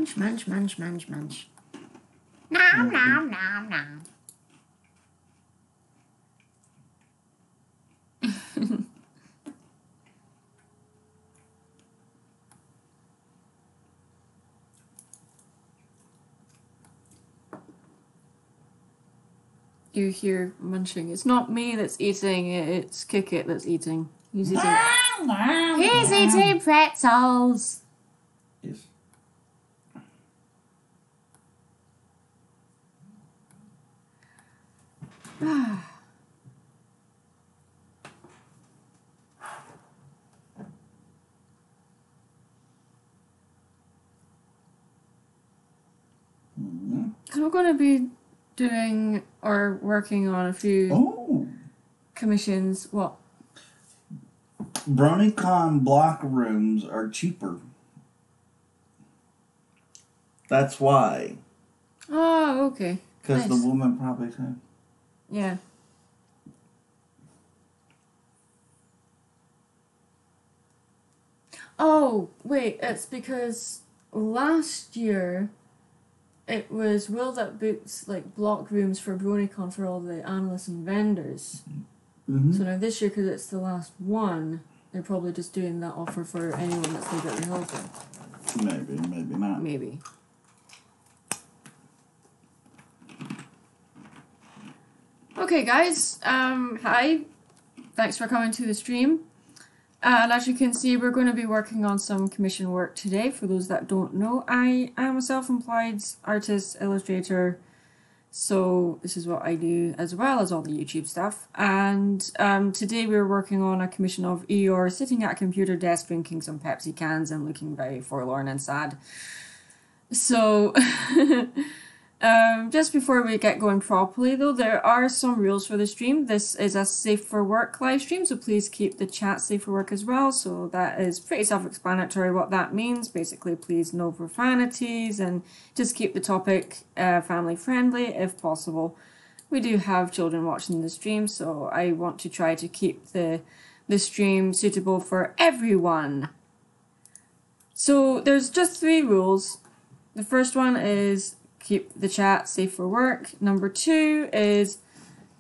Munch, munch, munch, munch, munch. Nom, nom, nom, nom. You hear munching. It's not me that's eating, it's Kick-It that's eating. He's eating pretzels. Yes. So we're going to be doing or working on a few commissions. What? BronyCon block rooms are cheaper. That's why. Oh, okay. Because the woman probably said. Yeah. Oh, wait, it's because last year it was Will That Books like block rooms for BronyCon for all the analysts and vendors. Mm-hmm. So now this year, because it's the last one, they're probably just doing that offer for anyone that's going to get the help in. Maybe, maybe not. Maybe. Okay, guys. Hi. Thanks for coming to the stream. And as you can see, we're going to be working on some commission work today. For those that don't know, I am a self-employed artist, illustrator. So this is what I do as well as all the YouTube stuff. And today we're working on a commission of Eeyore sitting at a computer desk drinking some Pepsi cans and looking very forlorn and sad. So just before we get going properly though, there are some rules for the stream. This is a safe for work live stream, so please keep the chat safe for work as well. So that is pretty self-explanatory what that means. Basically, please no profanities and just keep the topic family friendly if possible. We do have children watching the stream, so I want to try to keep the stream suitable for everyone. So there's just 3 rules. The first one is keep the chat safe for work. Number 2 is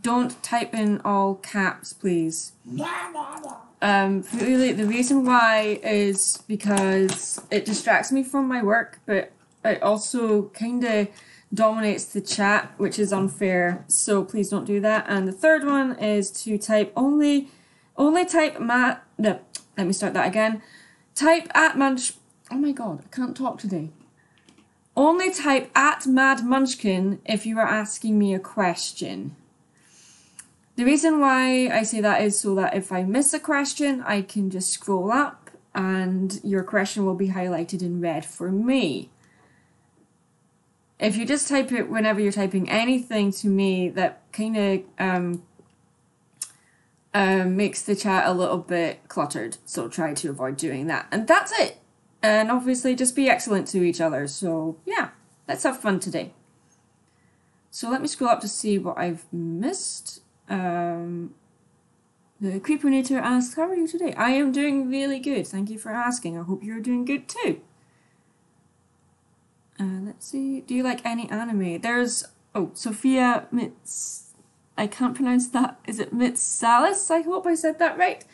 don't type in all caps, please. Really, the reason why is because it distracts me from my work, but it also kind of dominates the chat, which is unfair. So please don't do that. And the third one is to type only type let me start that again. Type at Munch. Oh my god, I can't talk today. Only type at Mad Munchkin if you are asking me a question. The reason why I say that is so that if I miss a question, I can just scroll up and your question will be highlighted in red for me. If you just type it whenever you're typing anything to me, that kind of makes the chat a little bit cluttered. So try to avoid doing that. And that's it. And obviously just be excellent to each other. So yeah, let's have fun today. So let me scroll up to see what I've missed. The Creepernator asks, how are you today? I am doing really good. Thank you for asking. I hope you're doing good too. Let's see. Do you like any anime? There's, Sophia Mitz. I can't pronounce that. Is it Mitsalis? I hope I said that right.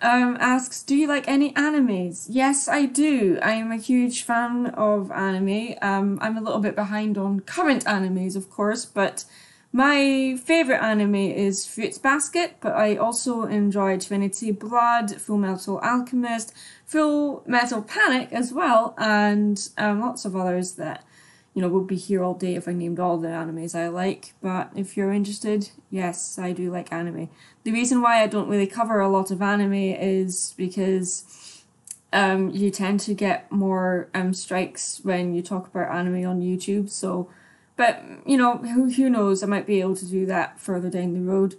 Asks, do you like any animes? Yes, I do. I am a huge fan of anime. I'm a little bit behind on current animes, of course, but my favourite anime is Fruits Basket, but I also enjoy Trinity Blood, Full Metal Alchemist, Full Metal Panic as well, and lots of others that, you know, would be here all day if I named all the animes I like. But if you're interested, yes, I do like anime. The reason why I don't really cover a lot of anime is because you tend to get more strikes when you talk about anime on YouTube. So, but you know, who knows? I might be able to do that further down the road.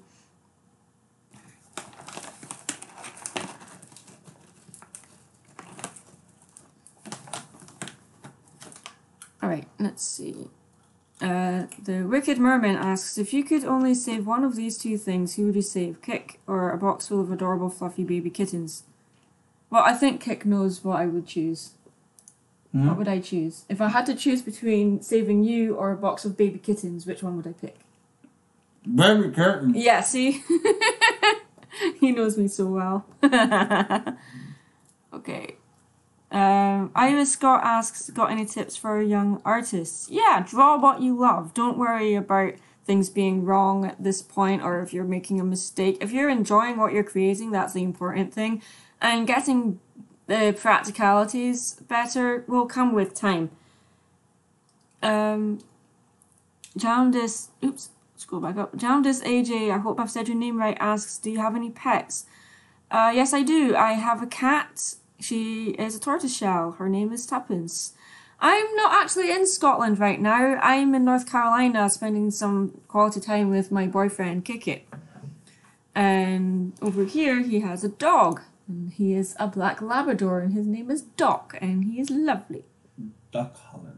Alright, let's see. The Wicked Merman asks, if you could only save one of these 2 things, who would you save? Kick or a box full of adorable fluffy baby kittens? Well, I think Kick knows what I would choose. What would I choose? If I had to choose between saving you or a box of baby kittens, which one would I pick? Baby kitten. Yeah, see? He knows me so well. Okay. Iris Scott asks, got any tips for young artists? Yeah, draw what you love. Don't worry about things being wrong at this point or if you're making a mistake. If you're enjoying what you're creating, that's the important thing. And getting the practicalities better will come with time. Jaundice, oops, scroll back up. Jaundice AJ, I hope I've said your name right, asks, do you have any pets? Yes, I do. I have a cat. She is a tortoiseshell. Her name is Tuppence. I'm not actually in Scotland right now. I'm in North Carolina spending some quality time with my boyfriend, Kick-It. And over here, he has a dog. And he is a black Labrador, and his name is Doc, and he is lovely. Duck holiday.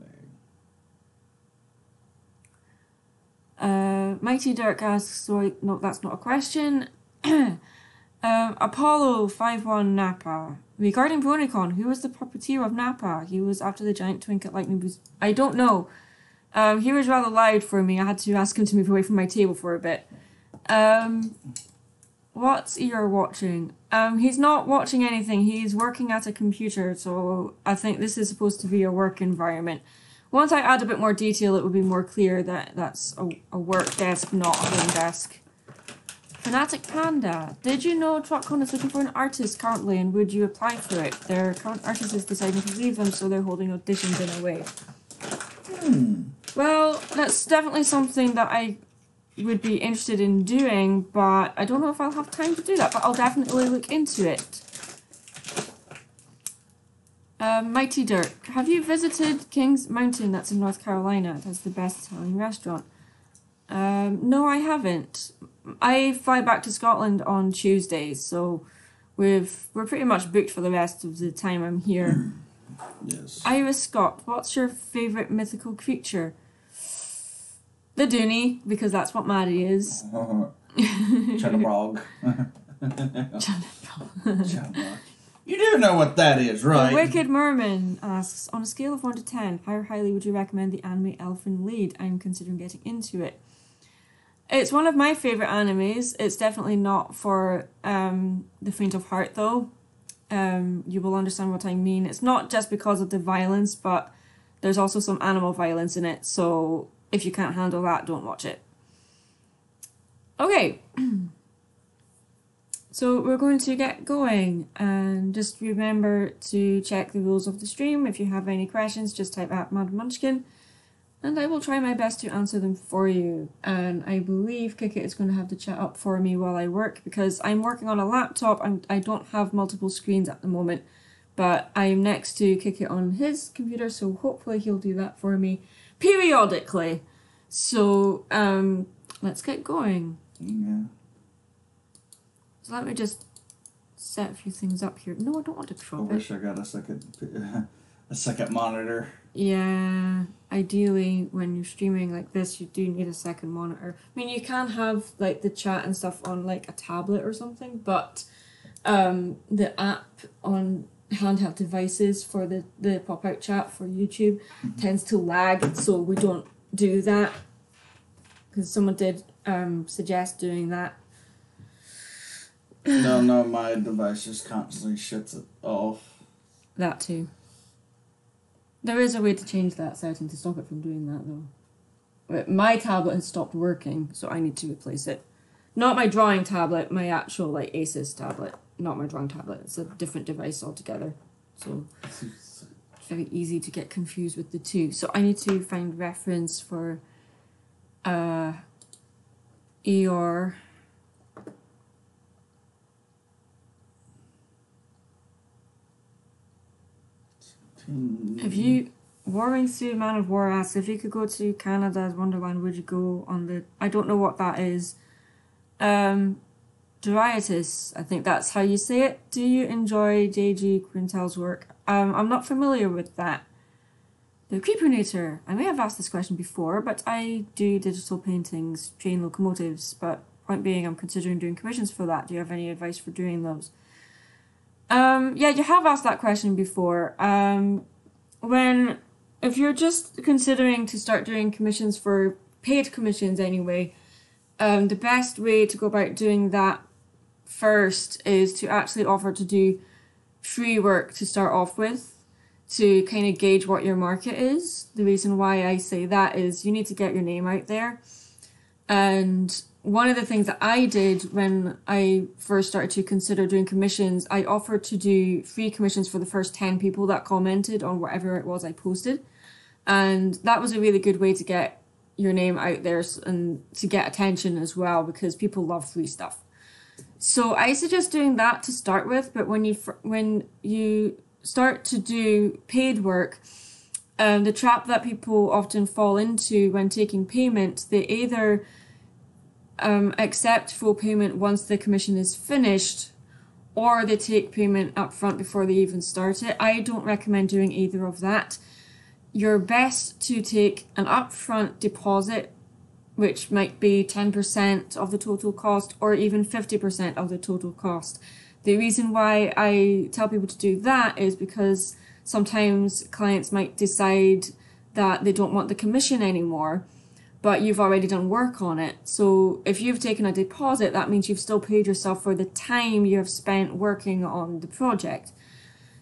Mighty Dirk asks, sorry, no, that's not a question. Apollo 51 Napa. Regarding Bronicon, who was the puppeteer of Napa? He was after the giant twink at Lightning Boost. I don't know. He was rather loud for me. I had to ask him to move away from my table for a bit. What's Eeeyore watching? He's not watching anything. He's working at a computer, so I think this is supposed to be a work environment. Once I add a bit more detail, it will be more clear that that's a work desk, not a home desk. Fanatic Panda. Did you know TrotCon is looking for an artist currently, and would you apply for it? Their current artist is deciding to leave them, so they're holding auditions in a way. Well, that's definitely something that I would be interested in doing, but I don't know if I'll have time to do that, but I'll definitely look into it. Mighty Dirk. Have you visited Kings Mountain? That's in North Carolina. That's the best Italian restaurant. No, I haven't. I fly back to Scotland on Tuesdays, so we're pretty much booked for the rest of the time I'm here. Yes. Iris Scott, what's your favourite mythical creature? The Dooney, because that's what Maddie is. Chunnabrog. Chunnabrog. You do know what that is, right? The Wicked Merman asks, on a scale of 1 to 10, how highly would you recommend the anime Elfen Lied? I'm considering getting into it. It's one of my favourite animes. It's definitely not for the faint of heart, though. You will understand what I mean. It's not just because of the violence, but there's also some animal violence in it, so if you can't handle that, don't watch it. Okay. So we're going to get going, and just remember to check the rules of the stream. If you have any questions, just type at Mad Munchkin, and I will try my best to answer them for you. And I believe Kick-It is going to have the chat up for me while I work, because I'm working on a laptop and I don't have multiple screens at the moment, but I'm next to Kick-It on his computer, so hopefully he'll do that for me periodically. So let's get going. Yeah. So let me just set a few things up here. No, I don't want to crop it. I wish I got a second monitor. Yeah, ideally when you're streaming like this, you do need a second monitor. I mean, you can have like the chat and stuff on like a tablet or something, but the app on handheld devices for the pop-out chat for YouTube tends to lag, so we don't do that. Because someone did suggest doing that. No, my device just constantly shuts it off. That too. There is a way to change that setting to stop it from doing that, though. But my tablet has stopped working, so I need to replace it. Not my drawing tablet, my actual like Asus tablet. Not my drawing tablet. It's a different device altogether. So it's very easy to get confused with the two. So I need to find reference for Eeyore. If you, Warring Through Man of War asks, if you could go to Canada's Wonderland, would you go on the, I don't know what that is. Doriatus, I think that's how you say it. Do you enjoy J.G. Quintel's work? I'm not familiar with that. The Creepernator. I may have asked this question before, but I do digital paintings, train locomotives, but point being, I'm considering doing commissions for that. Do you have any advice for doing those? Yeah, you have asked that question before. if you're just considering to start doing commissions for paid commissions anyway, the best way to go about doing that first is to actually offer to do free work to start off with, to kind of gauge what your market is. The reason why I say that is you need to get your name out there. And one of the things that I did when I first started to consider doing commissions, I offered to do free commissions for the first 10 people that commented on whatever it was I posted. And that was a really good way to get your name out there and to get attention as well, because people love free stuff. So I suggest doing that to start with, but when you start to do paid work, the trap that people often fall into when taking payment, they either accept full payment once the commission is finished, or they take payment up front before they even start it. I don't recommend doing either of that. You're best to take an upfront deposit, which might be 10% of the total cost or even 50% of the total cost. The reason why I tell people to do that is because sometimes clients might decide that they don't want the commission anymore, but you've already done work on it. So if you've taken a deposit, that means you've still paid yourself for the time you have spent working on the project.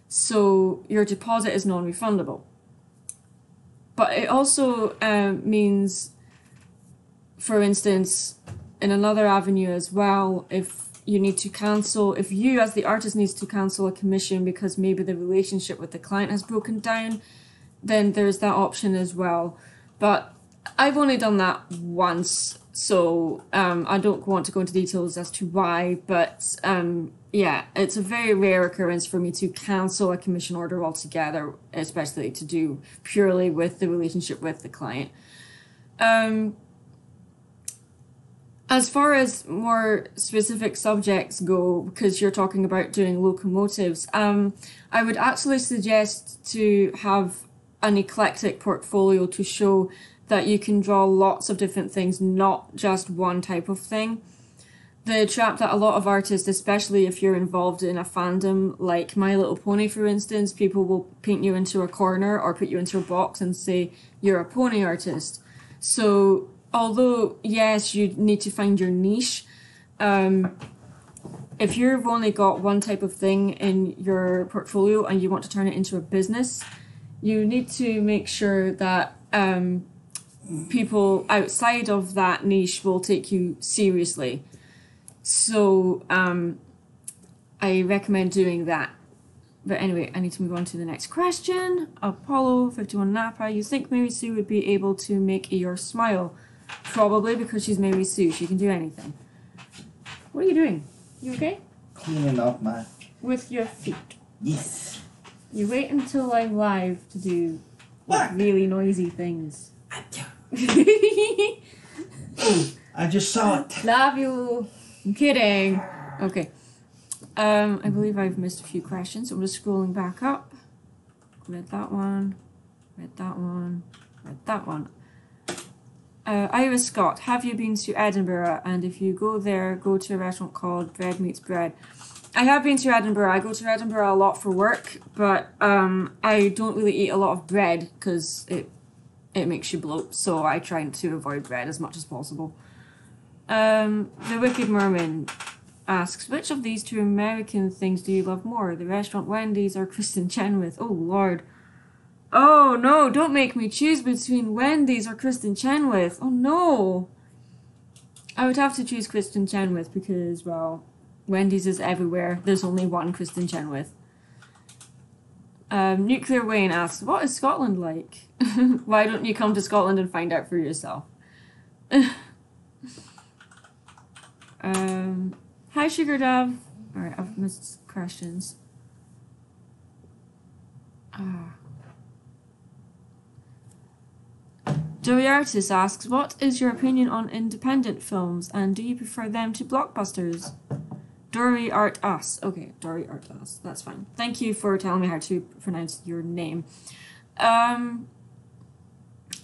So your deposit is non-refundable. But it also means, for instance, in another avenue as well, if you need to cancel, if you as the artist needs to cancel a commission because maybe the relationship with the client has broken down, then there's that option as well. But I've only done that once, so I don't want to go into details as to why, but yeah, it's a very rare occurrence for me to cancel a commission order altogether, especially to do purely with the relationship with the client. As far as more specific subjects go, because you're talking about doing locomotives, I would actually suggest to have an eclectic portfolio to show that you can draw lots of different things, not just one type of thing. The trap that a lot of artists, especially if you're involved in a fandom like My Little Pony, for instance, people will paint you into a corner or put you into a box and say you're a pony artist. So although, yes, you need to find your niche, if you've only got one type of thing in your portfolio and you want to turn it into a business, you need to make sure that people outside of that niche will take you seriously. So I recommend doing that. But anyway, I need to move on to the next question. Apollo 51 Napa, you think Mary Sue would be able to make Eeyore smile? Probably, because she's Mary Sue. She can do anything. What are you doing? You okay? Cleaning up my... With your feet. Yes. You wait until I'm live to do like, really noisy things. I just saw it. Love you. I'm kidding. Okay. I believe I've missed a few questions, so I'm just scrolling back up. Read that one. Read that one. Read that one. Iris Scott, have you been to Edinburgh? And if you go there, go to a restaurant called Bread Meets Bread. I have been to Edinburgh. I go to Edinburgh a lot for work, but I don't really eat a lot of bread because it makes you bloat, so I try to avoid bread as much as possible. The Wicked Merman asks, which of these two American things do you love more? The restaurant Wendy's or Kristen Chenoweth? Oh, Lord. Oh, no, don't make me choose between Wendy's or Kristen Chenoweth. Oh, no. I would have to choose Kristen Chenoweth because, well, Wendy's is everywhere. There's only one Kristen Chenoweth. Nuclear Wayne asks, what is Scotland like? Why don't you come to Scotland and find out for yourself? Hi, Sugar Dove. Alright, I've missed questions. Joey Artis asks, what is your opinion on independent films and do you prefer them to blockbusters? Dory Art Us. Okay, Dory Art Us. That's fine. Thank you for telling me how to pronounce your name. I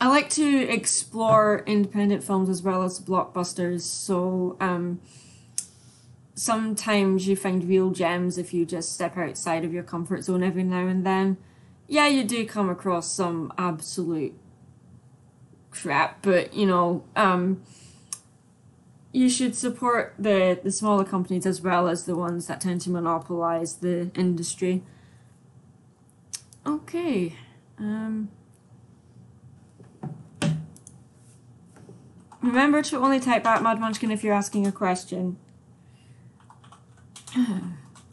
like to explore independent films as well as blockbusters, so sometimes you find real gems if you just step outside of your comfort zone every now and then. yeah, you do come across some absolute crap, but you know, you should support the smaller companies as well as the ones that tend to monopolize the industry. Okay. Remember to only type out Mad Munchkin if you're asking a question.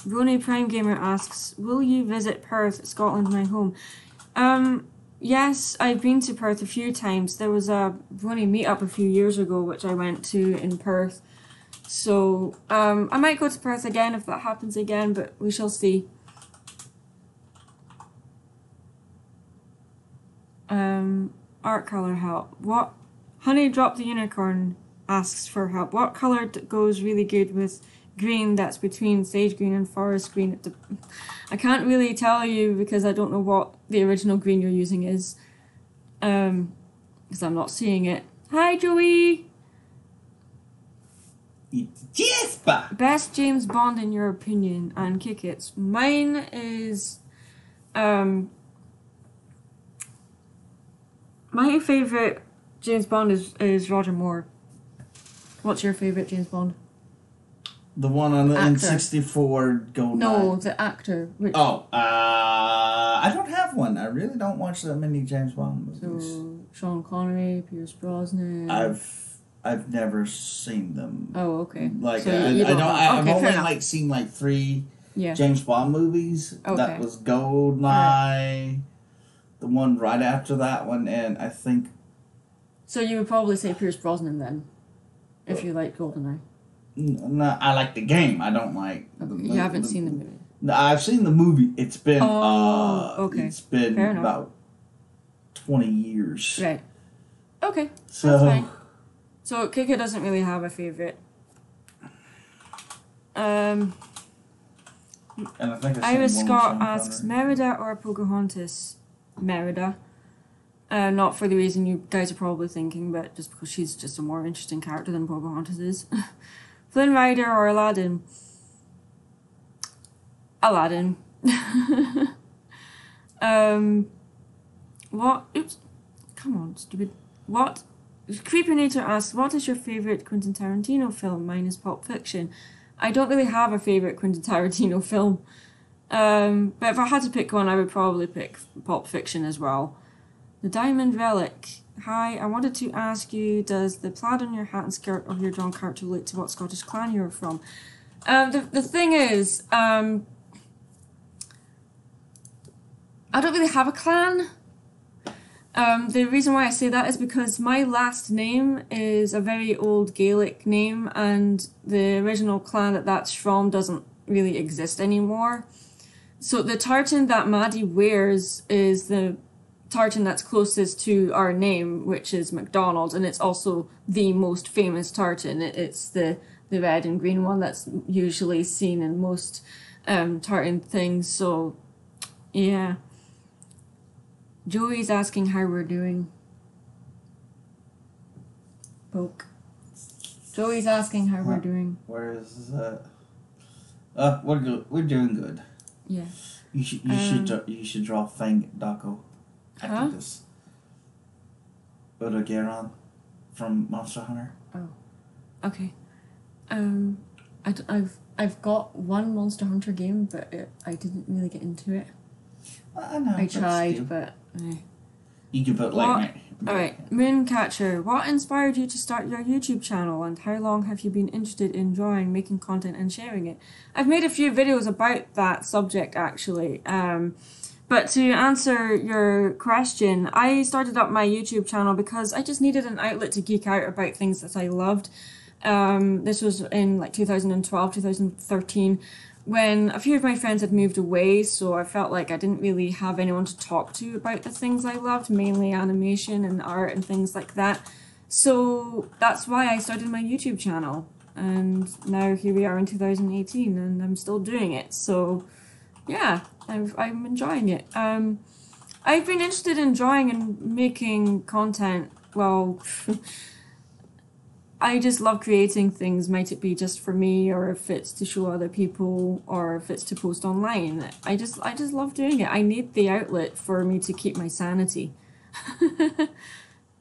Rony Prime Gamer asks, will you visit Perth, Scotland, my home? Yes, I've been to Perth a few times. There was a Rony meetup a few years ago which I went to in Perth. So, I might go to Perth again if that happens again, but we shall see. Art color help. What? Honey Drop the Unicorn asks for help. What color goes really good with green that's between sage green and forest green? I can't really tell you because I don't know what the original green you're using is. Because I'm not seeing it. Hi, Joey! Jesper! Best James Bond in your opinion, and kick it. Mine is... my favourite James Bond is Roger Moore. What's your favourite James Bond? The one on the Actor. N64 Goldeneye. No, the actor. Which, I don't have one. I really don't watch that many James Bond movies. so Sean Connery, Pierce Brosnan. I've never seen them. Oh, okay. Like So I you don't. don't know. I've Okay, fair only enough. like seen like 3 Yeah. James Bond movies. Okay. That was Goldeneye, the one right after that one, and I think. So you would probably say Pierce Brosnan then, if you like GoldenEye. No, I like the game. I don't like. Okay. You haven't seen the movie. No, I've seen the movie. It's been. Okay. It's been Fair enough. about 20 years. Right. Okay. So. That's fine. So Kika doesn't really have a favourite. And I think Iris seen one with Scott Sean asks, Connery. Merida or Pocahontas? Merida. Not for the reason you guys are probably thinking, but just because she's just a more interesting character than Pocahontas is. Flynn Rider or Aladdin? Aladdin. What? Oops. Come on, stupid. What? Creepinator asks, what is your favourite Quentin Tarantino film? Mine is Pulp Fiction. I don't really have a favourite Quentin Tarantino film. But if I had to pick one, I would probably pick Pulp Fiction as well. The Diamond Relic. Hi, I wanted to ask you, does the plaid on your hat and skirt of your drawn character relate to what Scottish clan you're from? The thing is, I don't really have a clan. The reason why I say that is because my last name is a very old Gaelic name, and the original clan that's from doesn't really exist anymore. So the tartan that Maddie wears is the tartan that's closest to our name, which is McDonald, and it's also the most famous tartan. It's the red and green one that's usually seen in most tartan things, so yeah. Joey's asking how we're doing. Poke. Joey's asking how we're doing. Where is that? We're good. We're doing good. Yeah. You should draw Fang Dako after this. Oda Geron from Monster Hunter. Oh. Okay. I've got one Monster Hunter game, but I didn't really get into it. I know. I but tried, still. but. You can put What? like. Alright, Mooncatcher, what inspired you to start your YouTube channel, and how long have you been interested in drawing, making content and sharing it? I've made a few videos about that subject actually, but to answer your question, I started up my YouTube channel because I just needed an outlet to geek out about things that I loved. This was in like 2012, 2013, when a few of my friends had moved away, so I felt like I didn't really have anyone to talk to about the things I loved, mainly animation and art and things like that. So that's why I started my YouTube channel, and now here we are in 2018 and I'm still doing it, so yeah, I'm enjoying it. I've been interested in drawing and making content, well, I just love creating things, might it be just for me, or if it's to show other people, or if it's to post online. I just love doing it. I need the outlet for me to keep my sanity.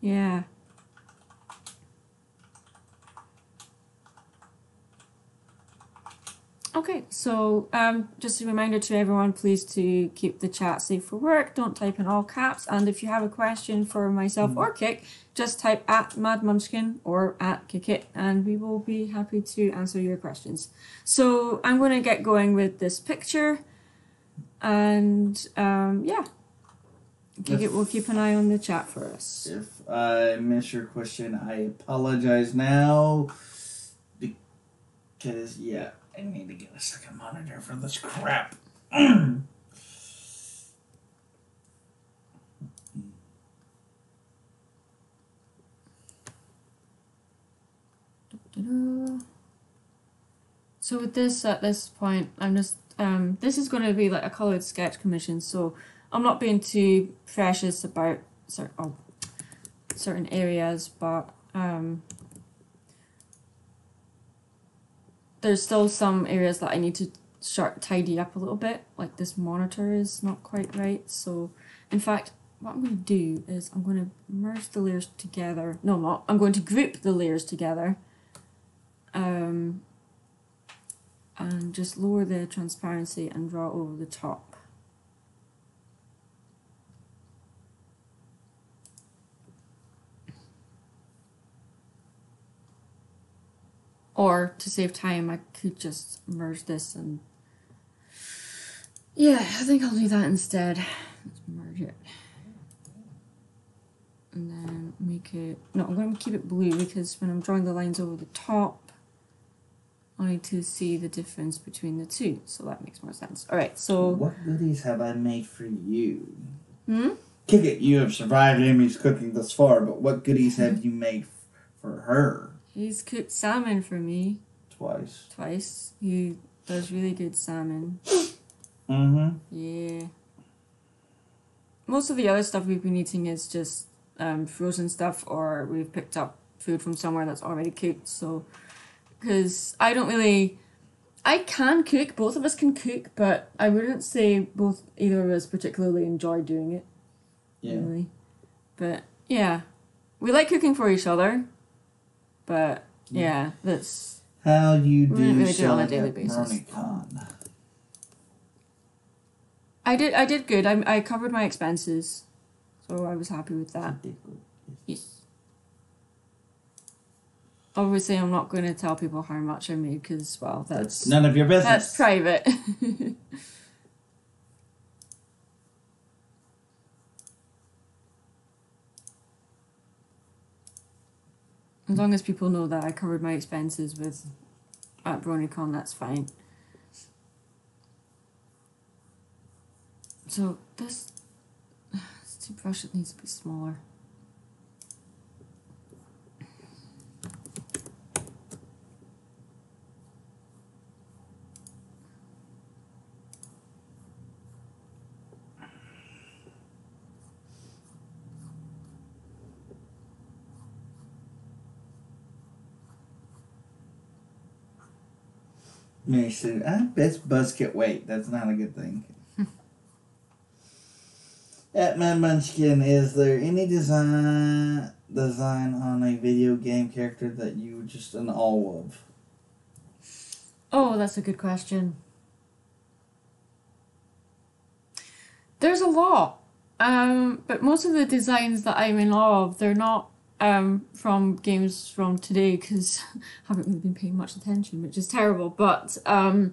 Yeah. Okay, so just a reminder to everyone, please to keep the chat safe for work. Don't type in all caps. And if you have a question for myself or Kik, just type at Mad Munchkin or at Kikit, and we will be happy to answer your questions. So I'm going to get going with this picture, and yeah, Kikit will keep an eye on the chat for us. If I miss your question, I apologize now, because yeah, I need to get a second monitor for this crap. So with this, at this point, I'm just, this is going to be like a coloured sketch commission, so I'm not being too precious about certain areas, but there's still some areas that I need to tidy up a little bit, like this monitor is not quite right. So in fact, what I'm going to do is I'm going to merge the layers together. No, I'm not. I'm going to group the layers together, and just lower the transparency and draw over the top. Or, to save time, I could just merge this and... Yeah, I think I'll do that instead. Let's merge it. And then make it... No, I'm going to keep it blue because when I'm drawing the lines over the top, I need to see the difference between the two. So that makes more sense. Alright, so... What goodies have I made for you? Kikit, you have survived Amy's cooking thus far, but what goodies have you made for her? He's cooked salmon for me. Twice. He does really good salmon. Yeah. Most of the other stuff we've been eating is just frozen stuff, or we've picked up food from somewhere that's already cooked. So, because I can cook, both of us can cook, but I wouldn't say either of us particularly enjoy doing it. Yeah. Really. But yeah, we like cooking for each other. But yeah, that's how you do really do it on a daily basis. I did good. I covered my expenses, so I was happy with that. Yes. Obviously, I'm not going to tell people how much I made because, well, that's none of your business. That's private. As long as people know that I covered my expenses at BronyCon, that's fine. So this toothbrush, it needs to be smaller. Mason, I bet Buzzkill. Wait, that's not a good thing. At Mad Munchkin, is there any design on a video game character that you were just in awe of? Oh, that's a good question. There's a lot, but most of the designs that I'm in awe of, they're not from games from today, because I haven't really been paying much attention, which is terrible, but I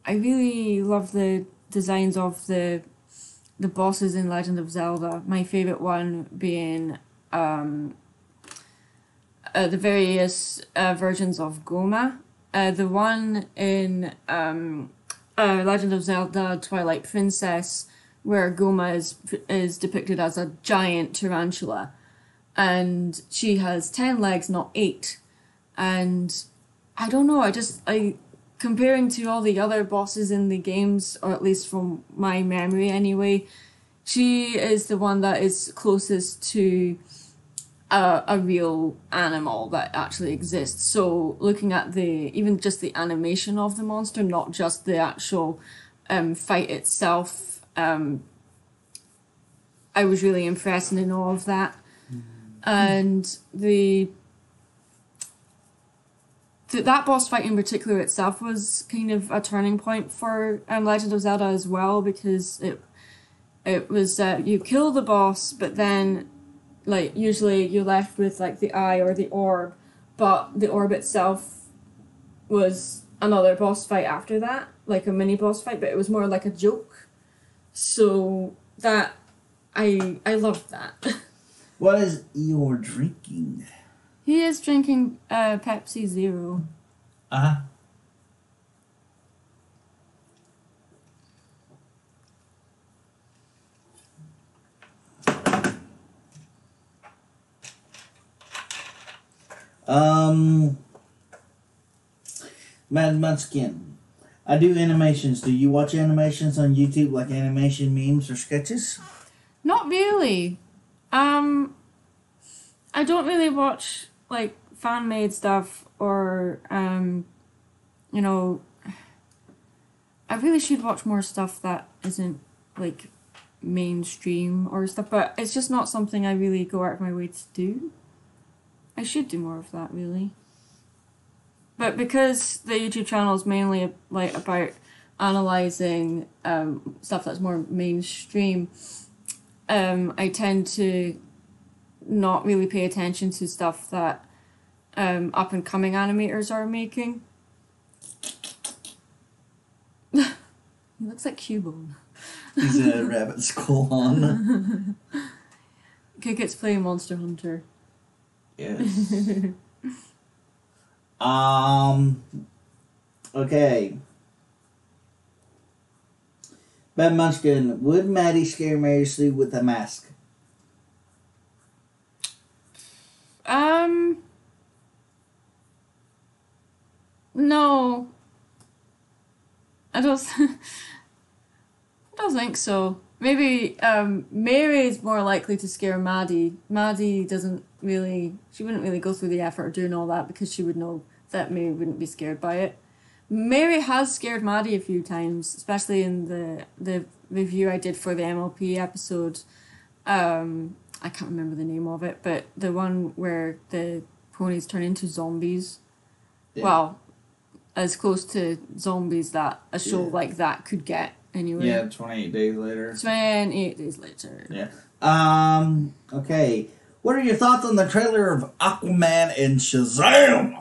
really love the designs of the bosses in Legend of Zelda. My favourite one being the various versions of Goma. The one in Legend of Zelda Twilight Princess, where Goma is depicted as a giant tarantula, and she has 10 legs, not 8. And I don't know, comparing to all the other bosses in the games, or at least from my memory anyway, She is the one that is closest to a real animal that actually exists. So looking at even just the animation of the monster, not just the actual fight itself, I was really impressed and in awe of that. And that boss fight in particular itself was kind of a turning point for Legend of Zelda as well, because it was you kill the boss, but then like usually you're left with like the eye or the orb, but the orb itself was another boss fight after that, like a mini boss fight, but it was more like a joke. So that I loved that. What is Eeyore drinking? He is drinking Pepsi Zero. Uh-huh. Mad Munchkin. I do animations. Do you watch animations on YouTube, like animation memes or sketches? Not really. I don't really watch like fan-made stuff or you know, I really should watch more stuff that isn't like mainstream or stuff, but it's just not something I really go out of my way to do. I should do more of that, really. But because the YouTube channel is mainly like about analysing stuff that's more mainstream, I tend to not really pay attention to stuff that up and coming animators are making. He looks like Cubone. He's a rabbit skull on. Kikit's playing Monster Hunter. Yes. Okay. Bad Munchkin, would Maddie scare Mary Sue with a mask? No. I don't think so. Maybe Mary's more likely to scare Maddie. Maddie she wouldn't really go through the effort of doing all that because she would know that Mary wouldn't be scared by it. Mary has scared Maddie a few times, especially in the review I did for the MLP episode. I can't remember the name of it, but the one where the ponies turn into zombies. Yeah. Well, as close to zombies that a show like that could get, anyway. Yeah, 28 days later. 28 days later. Yeah. Okay. What are your thoughts on the trailer of Aquaman and Shazam?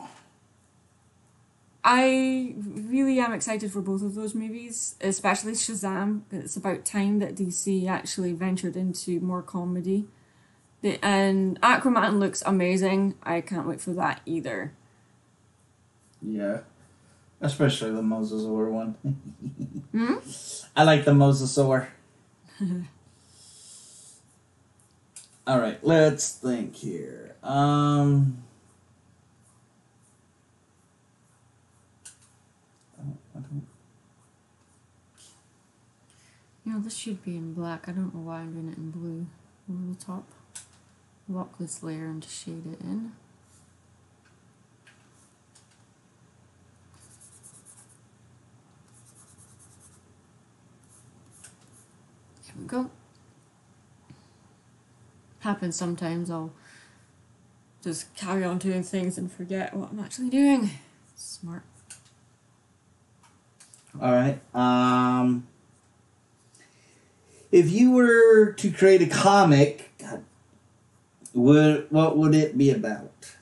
I really am excited for both of those movies, especially Shazam. It's about time that DC actually ventured into more comedy. And Aquaman looks amazing. I can't wait for that either. Yeah. Especially the Mosasaur one. I like the Mosasaur. Alright, let's think here. I don't... You know, this should be in black. I don't know why I'm doing it in blue. Over the top. Lock this layer and just shade it in. There we go. Happens sometimes. I'll just carry on doing things and forget what I'm actually doing. Smart. Alright, if you were to create a comic, what would it be about?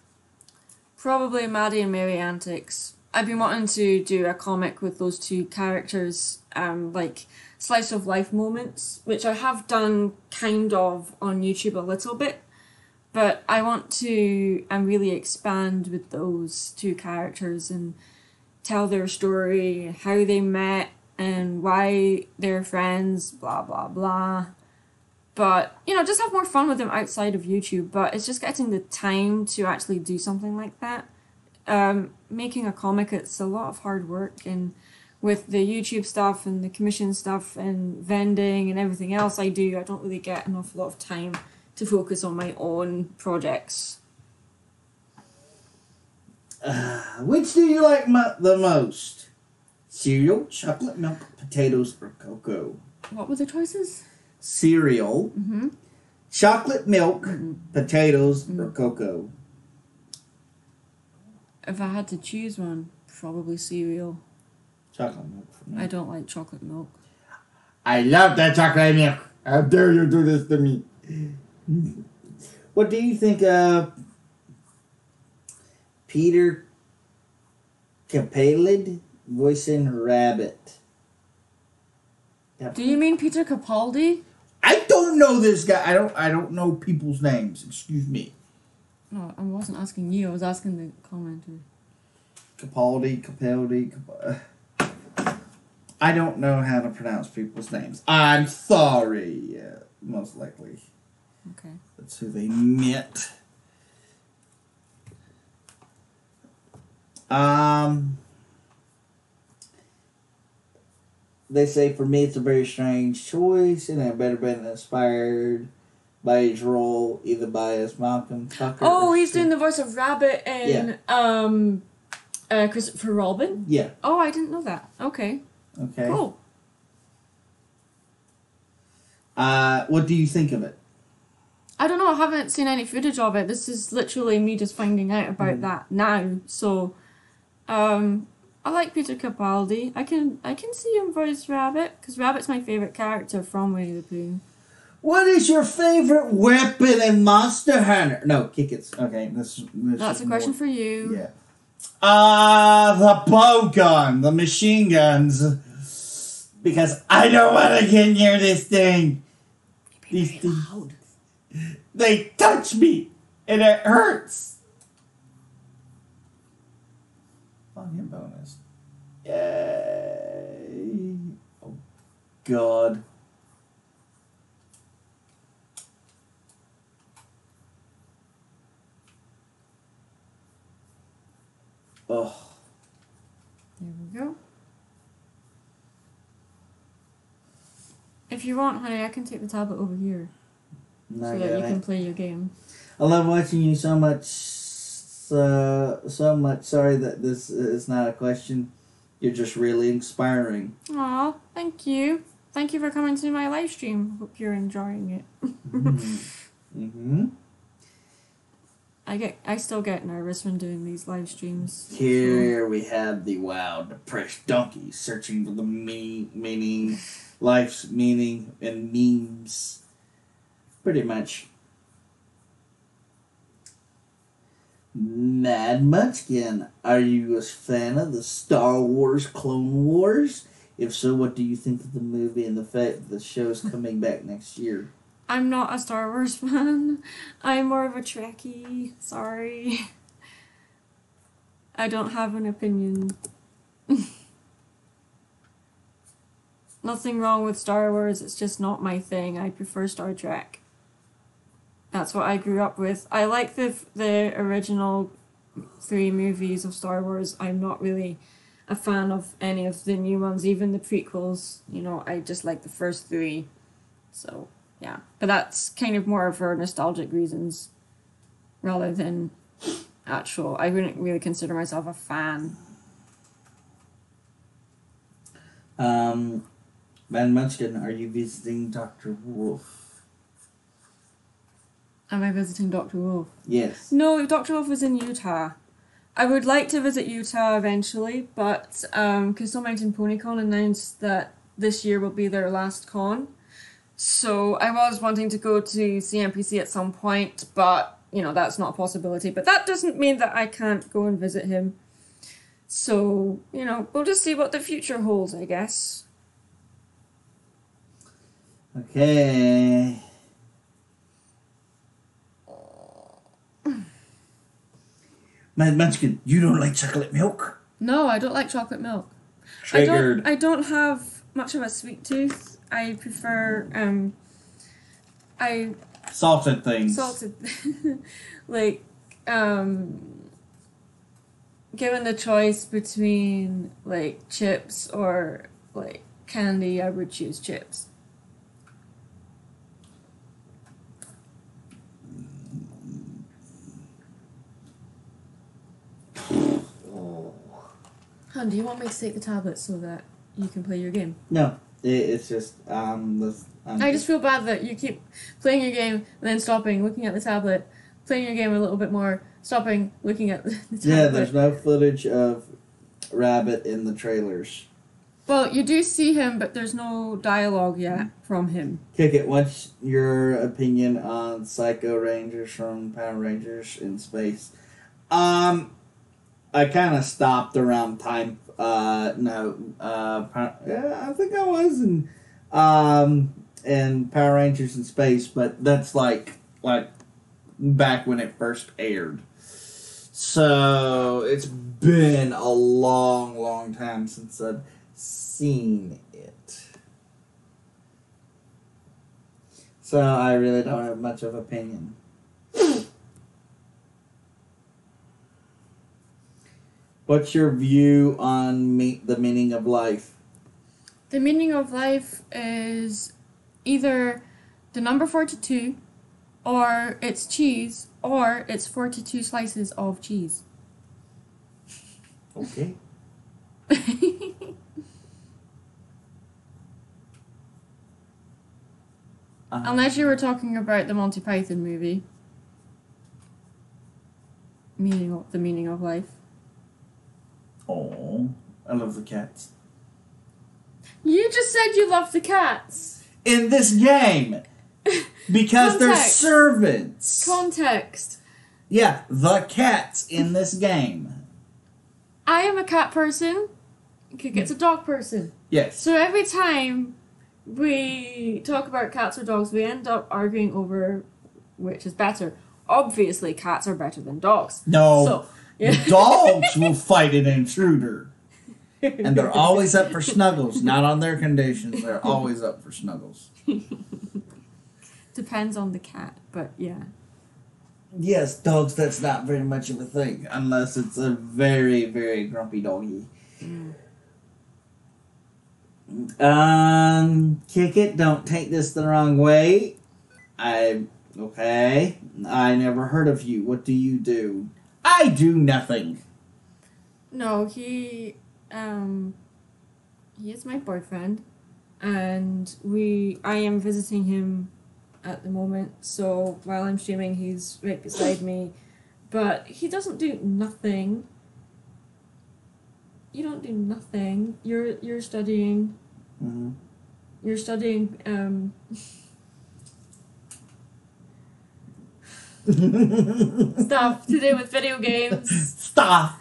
Probably Maddie and Mary antics. I've been wanting to do a comic with those two characters, like slice of life moments, which I have done kind of on YouTube a little bit, but I want to really expand with those two characters and tell their story, how they met, and why they're friends, blah blah blah. But, you know, just have more fun with them outside of YouTube, but it's just getting the time to actually do something like that. Making a comic, it's a lot of hard work, and with the YouTube stuff and the commission stuff and vending and everything else I do, I don't really get an awful lot of time to focus on my own projects. Which do you like the most? Cereal, chocolate milk, potatoes, or cocoa? What were the choices? Cereal, chocolate milk, potatoes, or cocoa? If I had to choose one, probably cereal. Chocolate milk for me. I don't like chocolate milk. I love that chocolate milk. How dare you do this to me? What do you think of Peter Capaldi voicing Rabbit? Do you mean Peter Capaldi? I don't know this guy. I don't know people's names. Excuse me. No, I wasn't asking you. I was asking the commenter. Capaldi. I don't know how to pronounce people's names. I'm sorry. Yeah, most likely. Okay. That's who they meant. They say for me it's a very strange choice, and I better been inspired by his role either by as Malcolm Tucker. Oh, he's doing the voice of Rabbit in Christopher Robin? Yeah. Oh, I didn't know that. Okay. Okay. Cool. What do you think of it? I don't know, I haven't seen any footage of it. This is literally me just finding out about that now. So, I like Peter Capaldi. I can see him voice Rabbit, because Rabbit's my favourite character from Winnie the Pooh. What is your favorite weapon in Monster Hunter? No, kick it. Okay, this That's a question for you. Yeah. The bow gun, the machine guns. Because I don't want to get near this thing. These things, they touch me, and it hurts. Volume bonus. Yay. Oh, God. Oh. There we go. If you want, honey, I can take the tablet over here. So that you can play your game. I love watching you so much. So much. Sorry that this is not a question. You're just really inspiring. Aw, thank you. Thank you for coming to my live stream. Hope you're enjoying it. I still get nervous when doing these live streams. Here we have the wild, depressed donkey searching for the meaning, life's meaning, and memes. Pretty much. Mad Munchkin, are you a fan of the Star Wars Clone Wars? If so, what do you think of the movie and the fact that the show's coming back next year? I'm not a Star Wars fan. I'm more of a Trekkie. Sorry. I don't have an opinion. Nothing wrong with Star Wars, it's just not my thing. I prefer Star Trek. That's what I grew up with. I like the original 3 movies of Star Wars. I'm not really a fan of any of the new ones, even the prequels. You know, I just like the first 3. So, yeah. But that's kind of more for nostalgic reasons rather than actual. I wouldn't really consider myself a fan. Mad Munchkin, are you visiting Dr. Wolf? Am I visiting Dr. Wolf? Yes. No, Dr. Wolf is in Utah. I would like to visit Utah eventually, but Crystal Mountain PonyCon announced that this year will be their last con. So I was wanting to go to CMPC at some point, but, you know, that's not a possibility. But that doesn't mean that I can't go and visit him. So, you know, we'll just see what the future holds, I guess. Okay. Mad Munchkin, you don't like chocolate milk? No, I don't like chocolate milk. Triggered. I don't have much of a sweet tooth. I prefer, salted things. Salted. Like, given the choice between like chips or like candy, I would choose chips. Hun, do you want me to take the tablet so that you can play your game? No, it's just I just feel bad that you keep playing your game and then stopping, looking at the tablet, playing your game a little bit more, stopping, looking at the tablet. Yeah, there's no footage of Rabbit in the trailers. Well, you do see him, but there's no dialogue yet from him. Kick it. What's your opinion on Psycho Rangers from Power Rangers in Space? I kind of stopped around time. I think I was in Power Rangers in Space, but that's like back when it first aired. So it's been a long time since I've seen it. So I really don't have much of opinion. What's your view on the meaning of life? The meaning of life is either the number 42, or it's cheese, or it's 42 slices of cheese. Okay. Unless you were talking about the Monty Python movie. The meaning of life. Oh, I love the cats. You just said you love the cats. In this game. Because they're servants. Context. Yeah, the cats in this game. I am a cat person. It's a dog person. Yes. So every time we talk about cats or dogs, we end up arguing over which is better. Obviously, cats are better than dogs. No. So, yeah. Dogs will fight an intruder. And they're always up for snuggles. Not on their conditions. They're always up for snuggles. Depends on the cat, but yeah. Yes, dogs, that's not very much of a thing. Unless it's a very, very grumpy doggy. Kick it. Don't take this the wrong way. Okay. I never heard of you. What do you do? I do nothing. No, he is my boyfriend, and I am visiting him at the moment, so while I'm streaming he's right beside me, but he doesn't do nothing. You don't do nothing. You're studying. Mm-hmm. You're studying stuff to do with video games. Stop.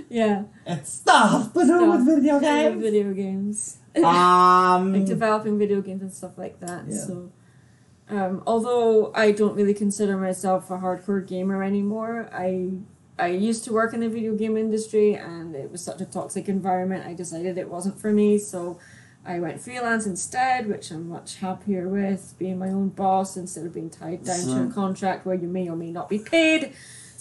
Yeah. It's stuff to do with video games. Video games. Like developing video games and stuff like that. Yeah. So, although I don't really consider myself a hardcore gamer anymore, I used to work in the video game industry, and it was such a toxic environment. I decided it wasn't for me, so I went freelance instead, which I'm much happier with, being my own boss instead of being tied down to a contract where you may or may not be paid.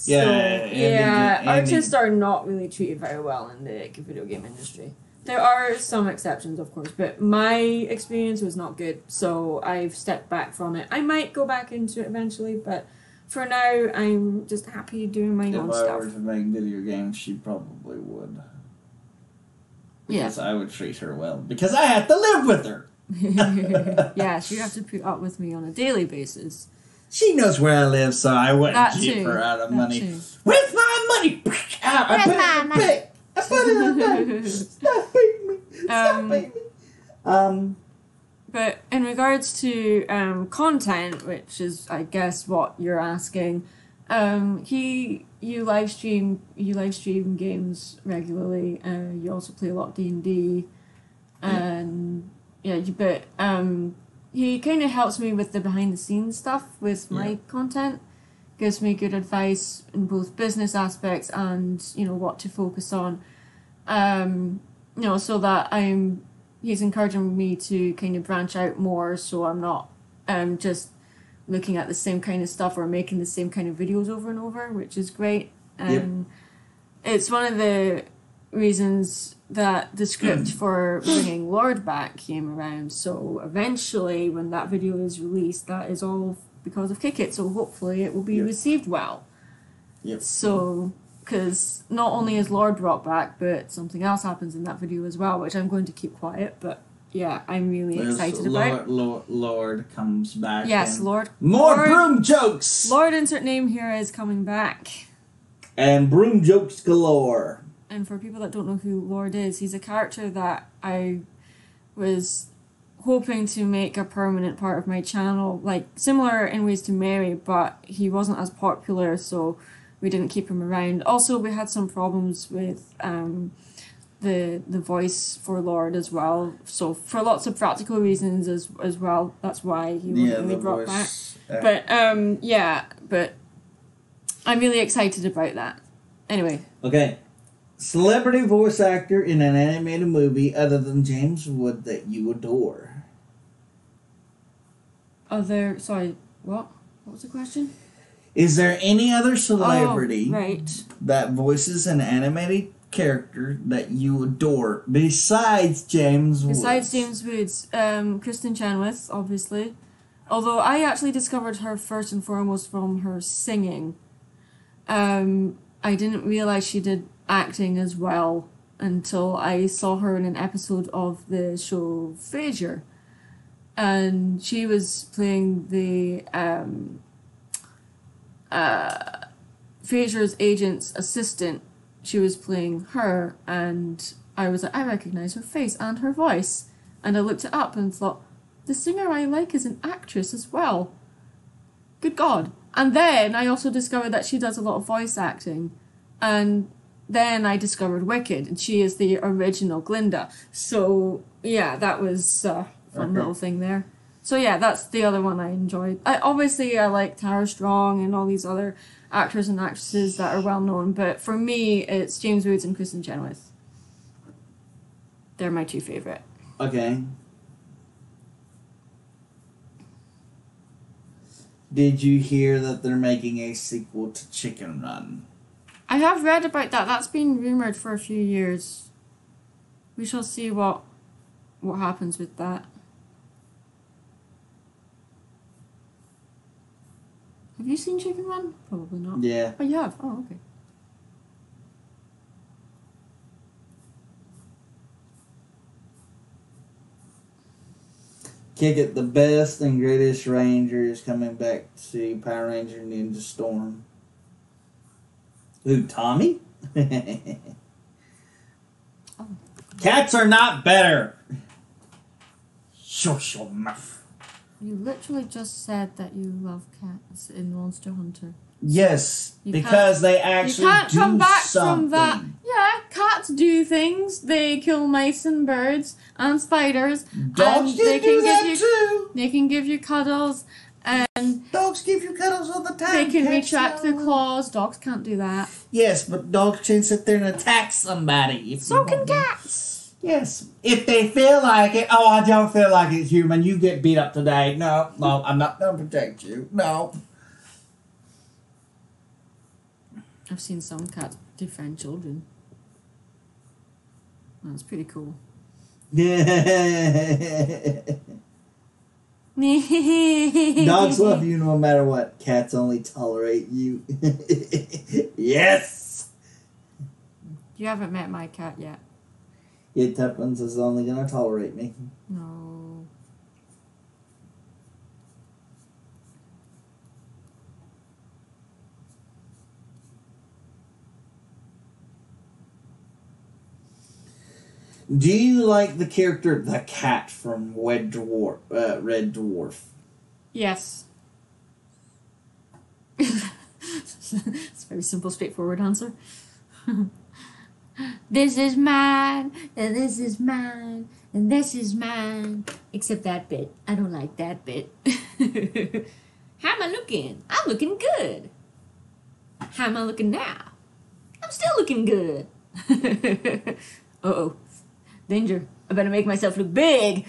Yeah, artists are not really treated very well in the video game industry. There are some exceptions, of course, but my experience was not good, so I've stepped back from it. I might go back into it eventually, but for now, I'm just happy doing my own stuff. If I were to make video games, she probably would. Because I would treat her well. Because I have to live with her. Yes, you have to put up with me on a daily basis. She knows where I live, so I wouldn't keep her out of money. Where's my money? I put it in the bank. I put it in the bank. Stop beating me. Stop beating me. But in regards to content, which is, I guess, what you're asking, you live stream games regularly. You also play a lot of D&D, and he kind of helps me with the behind the scenes stuff with my content. Gives me good advice in both business aspects and what to focus on. So that he's encouraging me to kind of branch out more, so I'm not just looking at the same kind of stuff or making the same kind of videos over and over, which is great. it's one of the reasons that the script for bringing Lord back came around. So eventually, when that video is released, that is all because of Kick It. So hopefully, it will be received well. Yep. So, because not only is Lord brought back, but something else happens in that video as well, which I'm going to keep quiet. But yeah, I'm really excited about. Lord comes back. Yes, Lord. More Lord, broom jokes. Lord insert name here is coming back. And broom jokes galore. And for people that don't know who Lord is, he's a character that I was hoping to make a permanent part of my channel, like similar in ways to Mary, but he wasn't as popular, so we didn't keep him around. Also, we had some problems with the voice for Lord as well, so for lots of practical reasons as well, that's why he wasn't really brought back. But but I'm really excited about that. Anyway. Okay. Celebrity voice actor in an animated movie other than James Wood that you adore. Sorry, what? What was the question? Is there any other celebrity right. that voices an animated character that you adore besides James Woods? Besides James Woods, Kristen Chenoweth, obviously. Although I actually discovered her first and foremost from her singing. I didn't realise she did acting as well until I saw her in an episode of the show Frasier. And she was playing the Frasier's agent's assistant. She was playing her, and I was like, I recognise her face and her voice. And I looked it up and thought, the singer I like is an actress as well. Good God. And then I also discovered that she does a lot of voice acting. And then I discovered Wicked, and she is the original Glinda. So, yeah, that was a fun little thing there. So, yeah, that's the other one I enjoyed. I like Tara Strong and all these other actors and actresses that are well known, but for me, it's James Woods and Kristen Chenoweth. They're my two favourite. Okay. Did you hear that they're making a sequel to Chicken Run? I have read about that. That's been rumoured for a few years. We shall see what happens with that. Have you seen Chicken Run? Probably not. Yeah. Oh, you have? Oh, okay. Kick It, the best and greatest Ranger is coming back to Power Ranger Ninja Storm. Who, Tommy? Oh. Cats are not better. Shush your mouth. You literally just said that you love cats in Monster Hunter. Yes, because they actually you can't do come back something. from that. Yeah, cats do things. They kill mice and birds and spiders. Dogs can do that too. They can give you cuddles, and dogs give you cuddles all the time. they can retract their claws. Dogs can't do that. Yes, but dogs can sit there and attack somebody. So can cats. Yes, if they feel like it. Oh, I don't feel like it, human. You get beat up today. No, I'm not going to protect you. No. I've seen some cats defend children. That's pretty cool. Dogs love you no matter what. Cats only tolerate you. Yes! You haven't met my cat yet. Yeah, Tuppence is only going to tolerate me. No. Do you like the character the cat from Red Dwarf? Yes. It's a very simple, straightforward answer. This is mine, and this is mine, and this is mine. Except that bit. I don't like that bit. How am I looking? I'm looking good. How am I looking now? I'm still looking good. Uh-oh. Danger. I better make myself look big.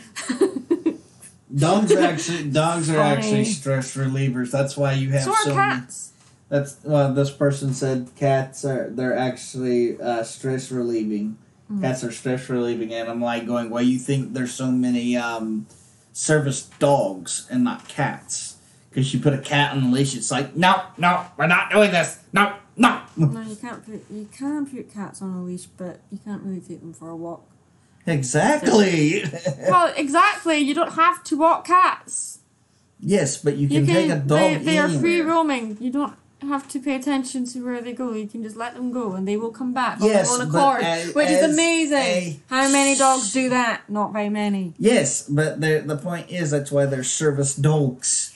Dogs are actually stress relievers. That's why you have so are cats. This person said cats they're actually stress relieving. Cats are stress relieving, and I'm like going, why you think there's so many service dogs and not cats? Because you put a cat on a leash, it's like, no, we're not doing this. No. No, you can put cats on a leash, but you can't really take them for a walk. Exactly. Well, exactly. You don't have to walk cats. Yes, but you can take a dog They are anywhere. free roaming. You don't have to pay attention to where they go. You can just let them go, and they will come back on their own accord, which is amazing. How many dogs do that? Not very many. Yes, but the point is that's why they're service dogs.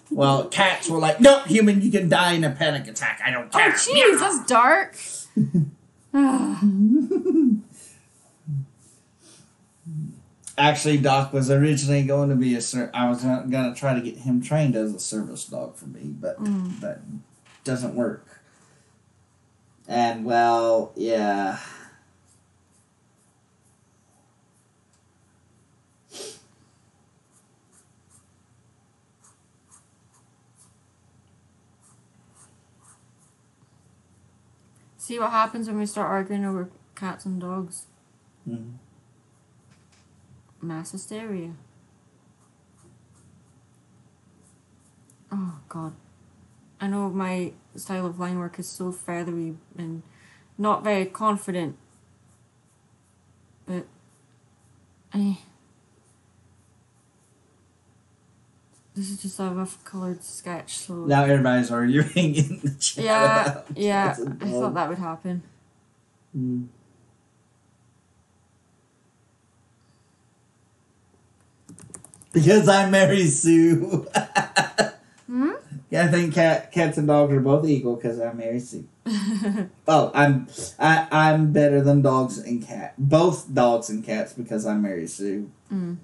Well, cats were like, no, human, you can die in a panic attack. I don't care. Oh, jeez, that's dark. Actually, Doc was originally going to be I was going to try to get him trained as a service dog for me, but that doesn't work. And, well, yeah. See what happens when we start arguing over cats and dogs. Mm-hmm. Mass hysteria. Oh, God. I know my style of line work is so feathery and not very confident. But, this is just a rough coloured sketch, so... Now everybody's arguing in the chat. Yeah, I thought that would happen. Mm. Because I'm Mary Sue. Yeah, I think cats and dogs are both equal because I'm Mary Sue. Oh, I'm better than dogs and cats. Both dogs and cats because I'm Mary Sue. Mm.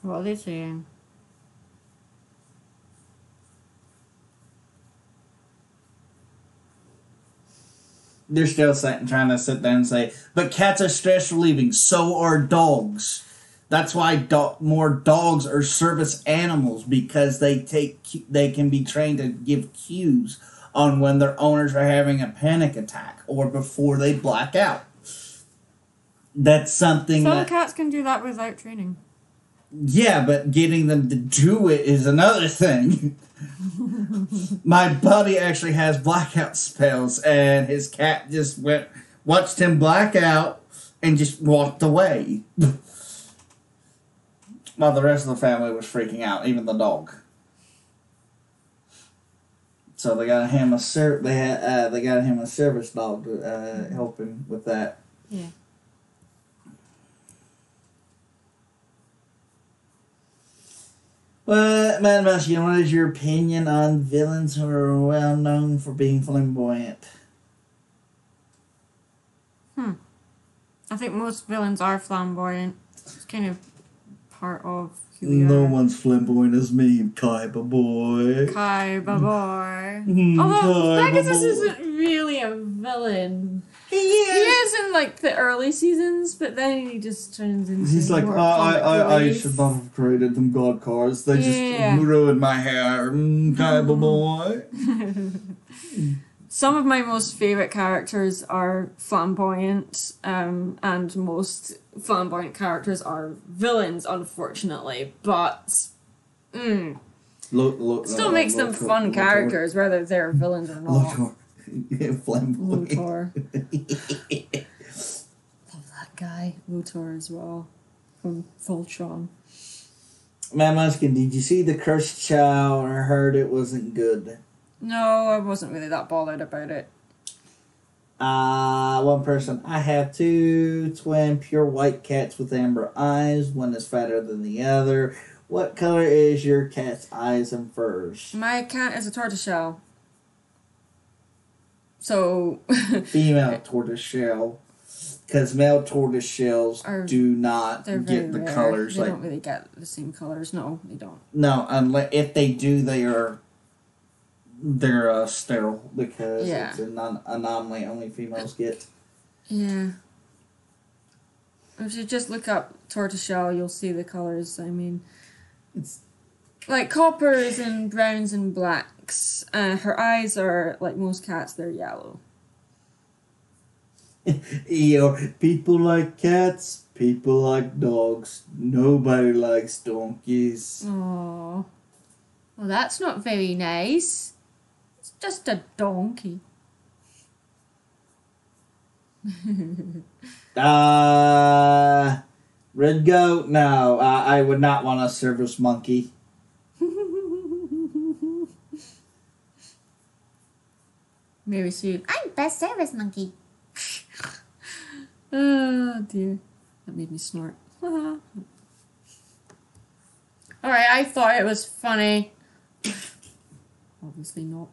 What are they saying? They're still trying to sit there and say, but cats are stress relieving, so are dogs. That's why more dogs are service animals, because they can be trained to give cues on when their owners are having a panic attack or before they black out. That's something Some cats can do that without training. Yeah, but getting them to do it is another thing. My buddy actually has blackout spells, and his cat just watched him black out and just walked away. While the rest of the family was freaking out, even the dog. So they got him a service dog to help him with that. Yeah. Well, Madam Munchkin, what is your opinion on villains who are well known for being flamboyant? I think most villains are flamboyant. It's kind of part of who we No are. one's flamboyant as me, Kaiba boy. Kaiba boy. Mm, Although Kaiba Pegasus boy. isn't really a villain. He He is. is in like the early seasons, but then he just turns into He's like, more I comic relief. should not have created them god cards. They Yeah. just ruined my hair. Kaiba boy. Some of my most favourite characters are flamboyant, and most flamboyant characters are villains, unfortunately, but still makes them fun characters, whether they're villains or not. Look, flamboyant. Luthor. Love that guy. Luthor as well. From Voltron. Matt Munchkin, did you see the Cursed Child? I heard it wasn't good. No, I wasn't really that bothered about it. One person. I have two twin pure white cats with amber eyes. One is fatter than the other. What color is your cat's eyes and furs? My cat is a tortoiseshell. So... Female tortoiseshell. Because male tortoiseshells do not get the rare. colors. They don't really get the same colors. No, they don't. No, unless if they do, they're sterile because it's an anomaly only females get. Yeah. If you just look up tortoiseshell, you'll see the colors. I mean, it's like coppers and browns and blacks. Her eyes are, like most cats, they're yellow. Eeyore, people like cats, people like dogs. Nobody likes donkeys. Oh, well, that's not very nice. It's just a donkey. Red goat? No, I would not want a service monkey. Mary Sue. I'm best service monkey. Oh dear. That made me snort. Alright, I thought it was funny. Obviously not.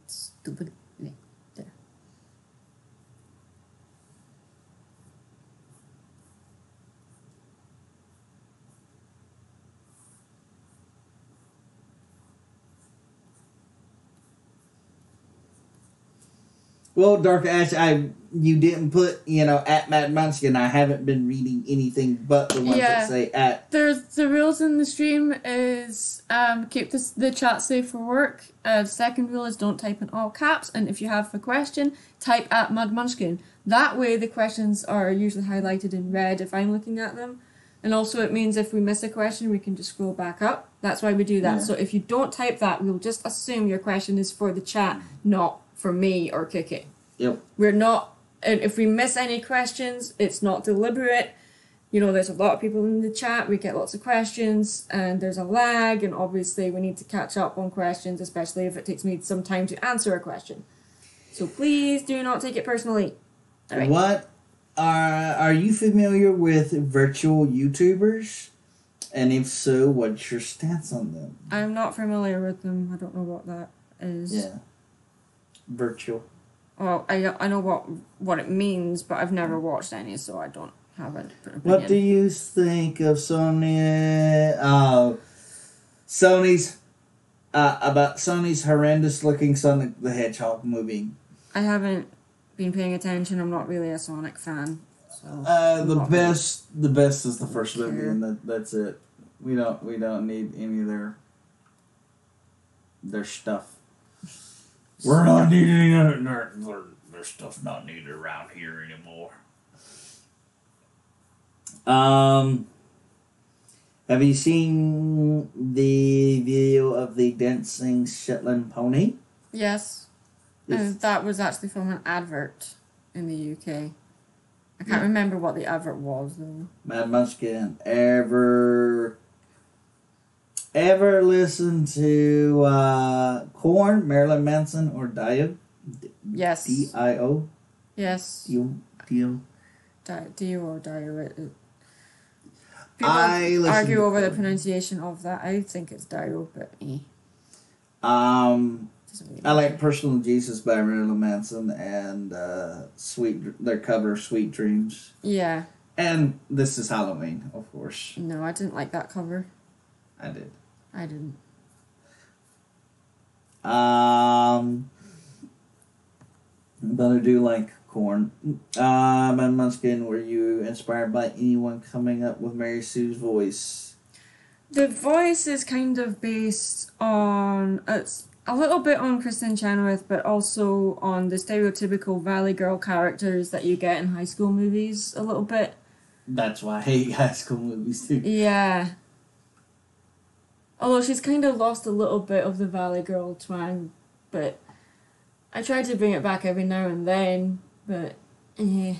Stupid. Yeah, there. Well, Dark Ash, you didn't put, at Matt Munchkin. I haven't been reading anything but the ones that say at. There's the rules in the stream is keep the chat safe for work. The second rule is don't type in all caps, and if you have a question, type at Mad Munchkin. That way the questions are usually highlighted in red if I'm looking at them. And also it means if we miss a question, we can just scroll back up. That's why we do that. Yeah. So if you don't type that, we'll just assume your question is for the chat, not for me or Kiki. Yep. We're not, and if we miss any questions, it's not deliberate. There's a lot of people in the chat, we get lots of questions, and there's a lag, and obviously we need to catch up on questions, especially if it takes me some time to answer a question. So please do not take it personally. All right. What are you familiar with virtual YouTubers? And if so, what's your stance on them? I'm not familiar with them. I don't know what that is. Yeah. Virtual. Well, I know what it means, but I've never watched any, so I don't have an opinion. What do you think of Sony's horrendous looking Sonic the Hedgehog movie? I haven't been paying attention. I'm not really a Sonic fan. So the best is the first movie, and that's it. We don't need any of their stuff. We're not needing their stuff. Not needed around here anymore. Have you seen the video of the dancing Shetland pony? Yes. And that was actually from an advert in the UK. I can't remember what the advert was though. Mad Munchkin, ever listen to Korn, Marilyn Manson, or Dio? Yes. D-I-O? Yes. Dio. Dio or Dio. People argue over the pronunciation of that. I think it's Dio, but I like Personal Jesus by Marilyn Manson and their cover Sweet Dreams. Yeah. And This Is Halloween, of course. No, I didn't like that cover. I did. I didn't. But I do like Korn. Mad Munchkin, were you inspired by anyone coming up with Mary Sue's voice? The voice is kind of based on... It's a little bit on Kristen Chenoweth, but also on the stereotypical Valley Girl characters that you get in high school movies a little bit. That's why I hate high school movies too. Yeah. Although she's kind of lost a little bit of the Valley Girl twang, but I try to bring it back every now and then, but Oh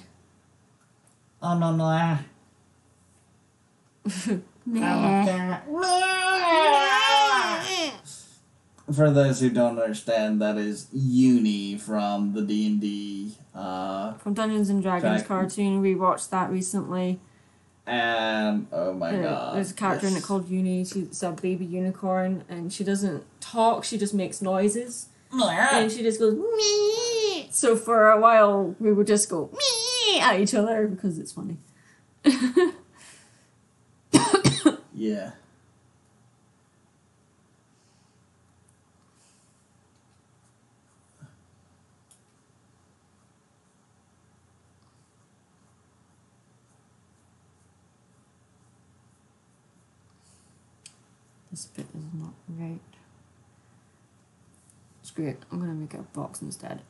no, For those who don't understand, that is Uni from the D&D. From Dungeons and Dragons cartoon. We watched that recently. And, oh my god. There's a character in it called Uni. She's a baby unicorn, and she doesn't talk, she just makes noises. And she just goes, me. So for a while, we would just go, me at each other because it's funny. Yeah. This bit is not right. Screw it, I'm gonna make it a box instead.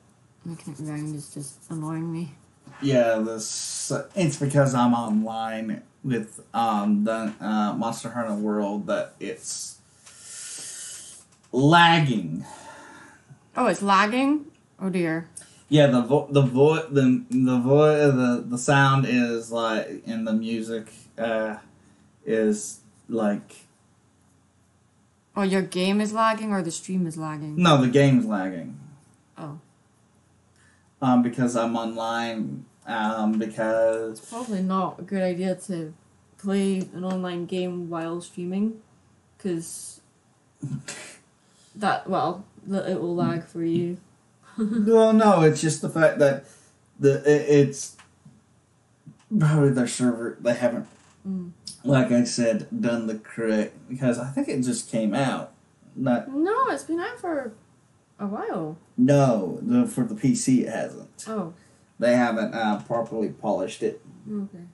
Making it round is just annoying me. Yeah, it's because I'm online with the Monster Hunter World that it's lagging. Oh, it's lagging? Oh dear. Yeah, the sound is like, and the music is like. Oh, your game is lagging or the stream is lagging? No, the game's lagging. Oh. Because I'm online. Because it's probably not a good idea to play an online game while streaming, because it will lag for you. Well, no, it's just the fact that it's probably their server. They haven't, like I said, done the correct, because I think it just came out. No, it's been out for a while. No, for the PC it hasn't. Oh. They haven't properly polished it. Okay.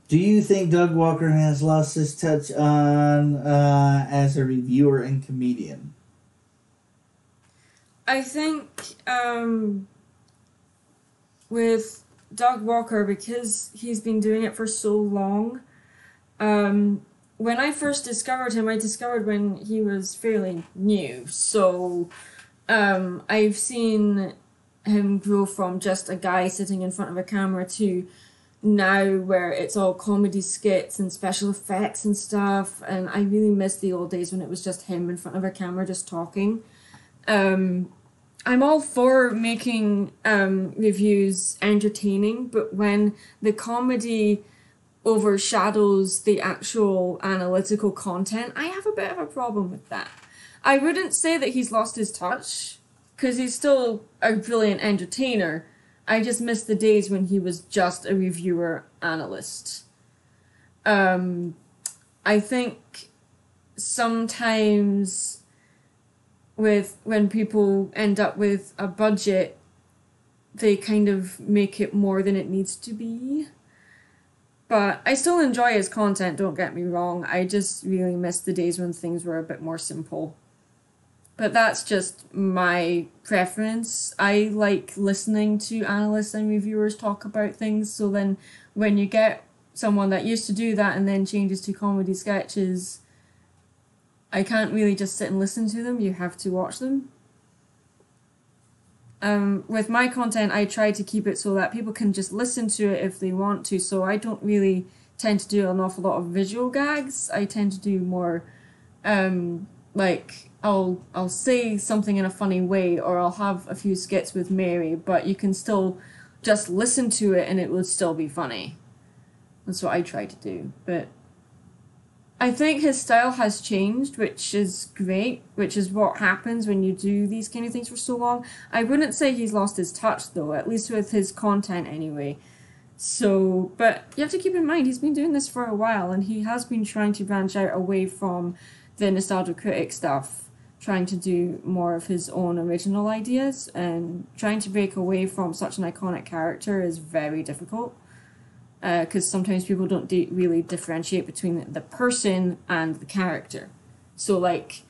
Do you think Doug Walker has lost his touch on as a reviewer and comedian? I think with Doug Walker, because he's been doing it for so long, when I first discovered him, I discovered when he was fairly new, so I've seen him grow from just a guy sitting in front of a camera to now where it's all comedy skits and special effects and stuff, and I really miss the old days when it was just him in front of a camera just talking. I'm all for making reviews entertaining, but when the comedy overshadows the actual analytical content, I have a bit of a problem with that. I wouldn't say that he's lost his touch, because he's still a brilliant entertainer. I just miss the days when he was just a reviewer analyst. I think sometimes when people end up with a budget, they kind of make it more than it needs to be. But I still enjoy his content, don't get me wrong. I just really miss the days when things were a bit more simple. But that's just my preference. I like listening to analysts and reviewers talk about things, so then when you get someone that used to do that and then changes to comedy sketches, I can't really just sit and listen to them, you have to watch them. With my content, I try to keep it so that people can just listen to it if they want to, so I don't really tend to do an awful lot of visual gags. I tend to do more, like, I'll say something in a funny way, or I'll have a few skits with Mary, but you can still just listen to it and it will still be funny. That's what I try to do. But I think his style has changed, which is great, which is what happens when you do these kind of things for so long. I wouldn't say he's lost his touch, though, at least with his content anyway. So, but you have to keep in mind, he's been doing this for a while, and he has been trying to branch out away from the Nostalgia Critic stuff, trying to do more of his own original ideas, and trying to break away from such an iconic character is very difficult, because sometimes people don't really differentiate between the person and the character. So like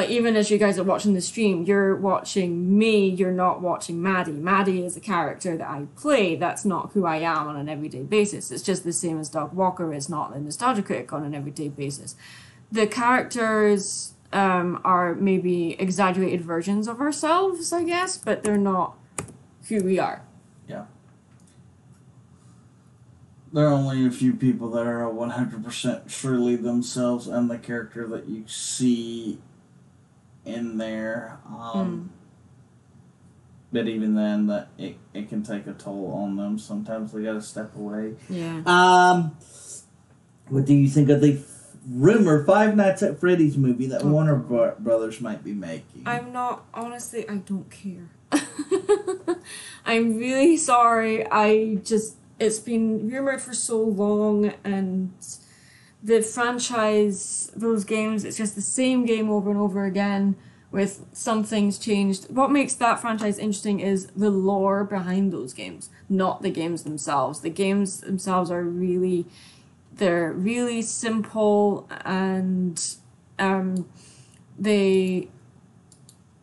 even as you guys are watching the stream, you're watching me, you're not watching Maddie. Maddie is a character that I play, that's not who I am on an everyday basis. It's just the same as Doug Walker is not the Nostalgia Critic on an everyday basis. The characters are maybe exaggerated versions of ourselves, I guess, but they're not who we are. Yeah. there are only a few people that are 100% truly themselves and the character that you see in there. But even then, that it can take a toll on them. Sometimes they gotta step away. Yeah. What do you think of the rumored Five Nights at Freddy's movie that Warner Brothers might be making? I'm not, honestly, I don't care. I'm really sorry. It's been rumored for so long, and the franchise, those games, it's just the same game over and over again with some things changed. What makes that franchise interesting is the lore behind those games, not the games themselves. The games themselves are they're really simple, and they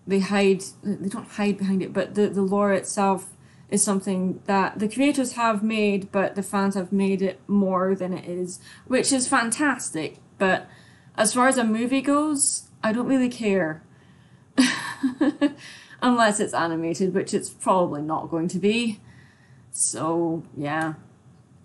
don't hide behind it, but the lore itself is something that the creators have made, but the fans have made it more than it is, which is fantastic. But as far as a movie goes, I don't really care. Unless it's animated, which it's probably not going to be. So, yeah.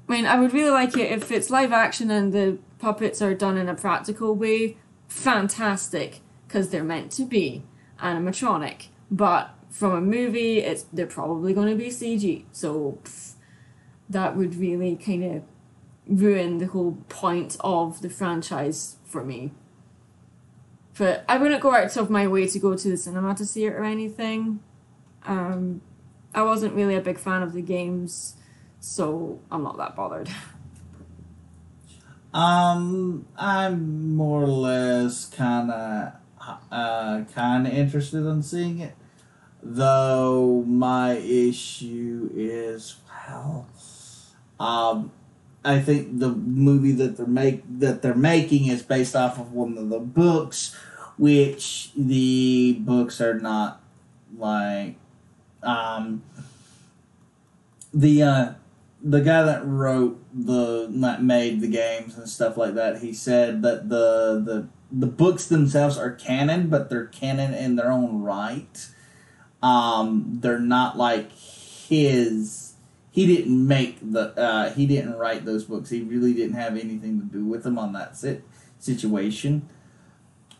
I mean, I would really like it if it's live action and the puppets are done in a practical way. Fantastic, because they're meant to be animatronic. But from a movie, they're probably going to be CG. So that would really kind of ruin the whole point of the franchise for me. But I wouldn't go out of my way to go to the cinema to see it or anything. I wasn't really a big fan of the games, so I'm not that bothered. I'm more or less kind of interested in seeing it, though my issue is, well, I think the movie that they're making is based off of one of the books, which the books are not like the guy that made the games and stuff like that. He said that the books themselves are canon, but they're canon in their own right. They're not like his. He didn't he didn't write those books. He really didn't have anything to do with them on that situation.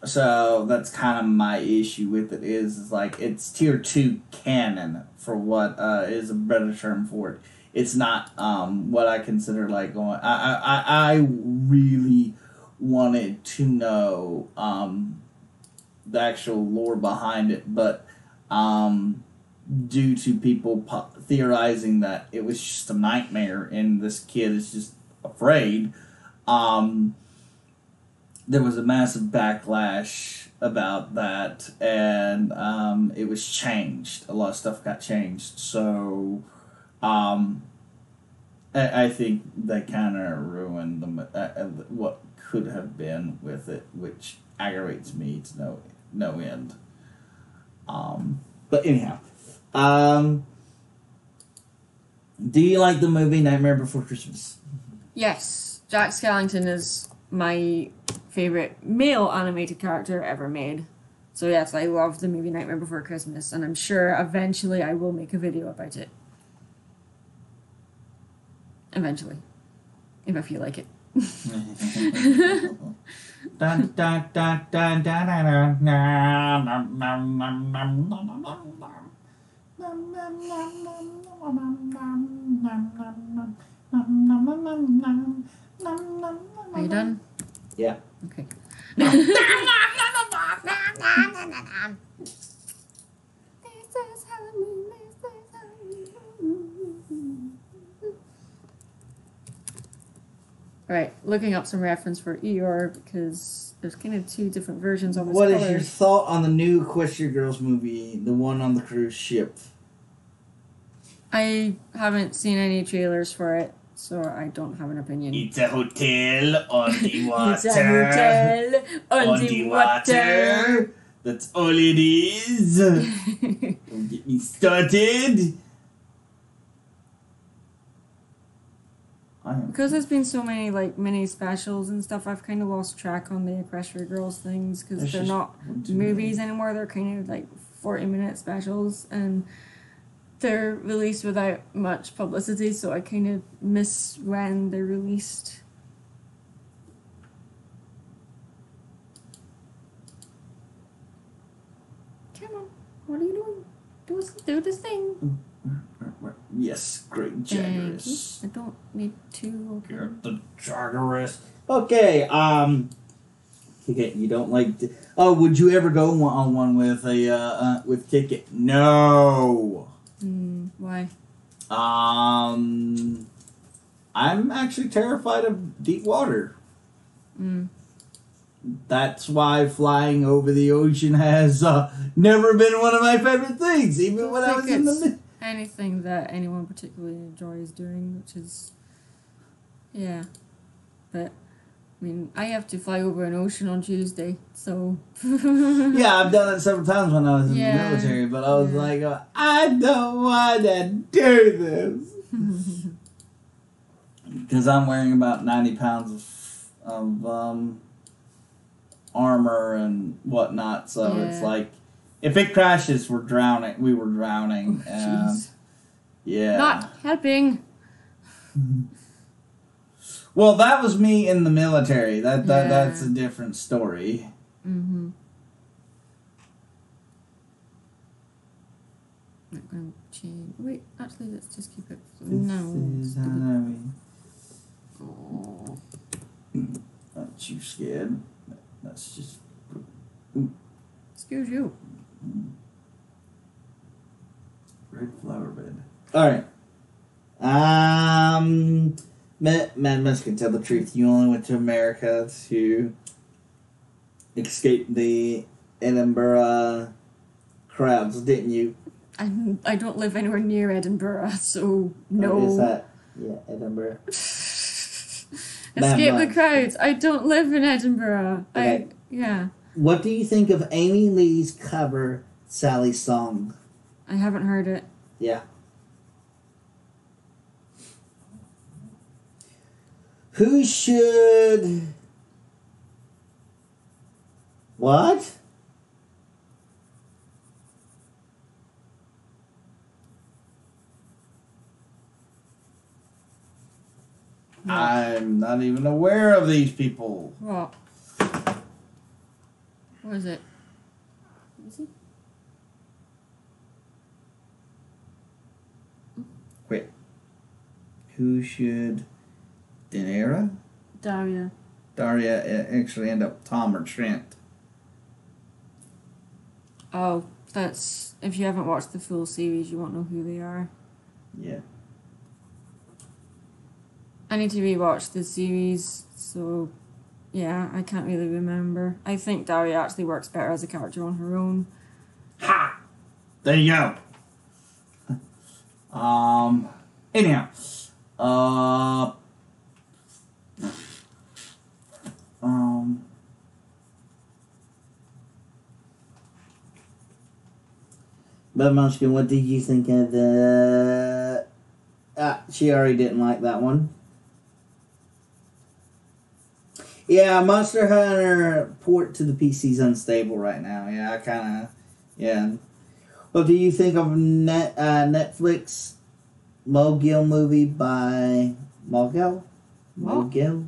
So that's kind of my issue with it is like it's tier 2 canon for what is a better term for it. It's not what I consider like going. I really wanted to know the actual lore behind it, but due to people theorizing that it was just a nightmare and this kid is just afraid, there was a massive backlash about that, and it was changed. A lot of stuff got changed, so I think they kind of ruined what could have been with it, which aggravates me to no end. But anyhow, do you like the movie Nightmare Before Christmas? Yes, Jack Skellington is my favorite male animated character ever made. So yes, I love the movie Nightmare Before Christmas, and I'm sure eventually I will make a video about it. Eventually. If I feel like it. Dun, dun, dun, dun, dun, dun, Are you done? Yeah. Okay. Alright, looking up some reference for Eeyore because there's kind of two different versions of his What colors. is your thought on the new Equestria Girls movie, the one on the cruise ship? I haven't seen any trailers for it, so I don't have an opinion. It's a hotel on the water. It's a hotel on the water. That's all it is. Don't get me started. Because there's been so many like mini specials and stuff, I've kind of lost track on the Equestria Girls things because they're not movies anymore. They're kind of like 40-minute specials, and they're released without much publicity, so I kind of miss when they're released. Come on, what are you doing? Do this thing. Yes, great Jaggerus. I don't need to. You're the Jaggerus. Okay, okay, you don't like... Oh, would you ever go on one with a, with Ticket? No! Why? I'm actually terrified of deep water. That's why flying over the ocean has never been one of my favorite things, even when I was in the... Anything that anyone particularly enjoys doing, which is... Yeah. But... I mean, I have to fly over an ocean on Tuesday, so... Yeah, I've done it several times when I was in the military, but I was like, I don't want to do this. Because I'm wearing about 90 pounds of armor and whatnot, so it's like, if it crashes, we're drowning. We were drowning. Yeah. Not helping. Well, that was me in the military. That's a different story. Not going to change. Wait, actually, let's just keep it. Oh. Aren't you scared? That's just... Excuse you. Red flower bed. Alright. Mad Munchkin, tell the truth. You only went to America to escape the Edinburgh crowds, didn't you? I don't live anywhere near Edinburgh, so no. What is that? Yeah, Edinburgh. Escape the crowds. I don't live in Edinburgh. Okay. Yeah. What do you think of Amy Lee's cover Sally's song? I haven't heard it. Yeah. Who should... What? I'm not even aware of these people. What? What is it? Is he? Wait. Who should... Daenerys? Daria actually end up Tom or Trent. Oh, that's... If you haven't watched the full series, you won't know who they are. Yeah. I need to rewatch the series, so... Yeah, I can't really remember. I think Daria actually works better as a character on her own. Ha! There you go. Anyhow. But Munchkin, what did you think of the... she already didn't like that one. Yeah, Monster Hunter port to the PC's unstable right now. Yeah, I kind of... Yeah. What do you think of Netflix Mogul movie by... Mogul? Mogul?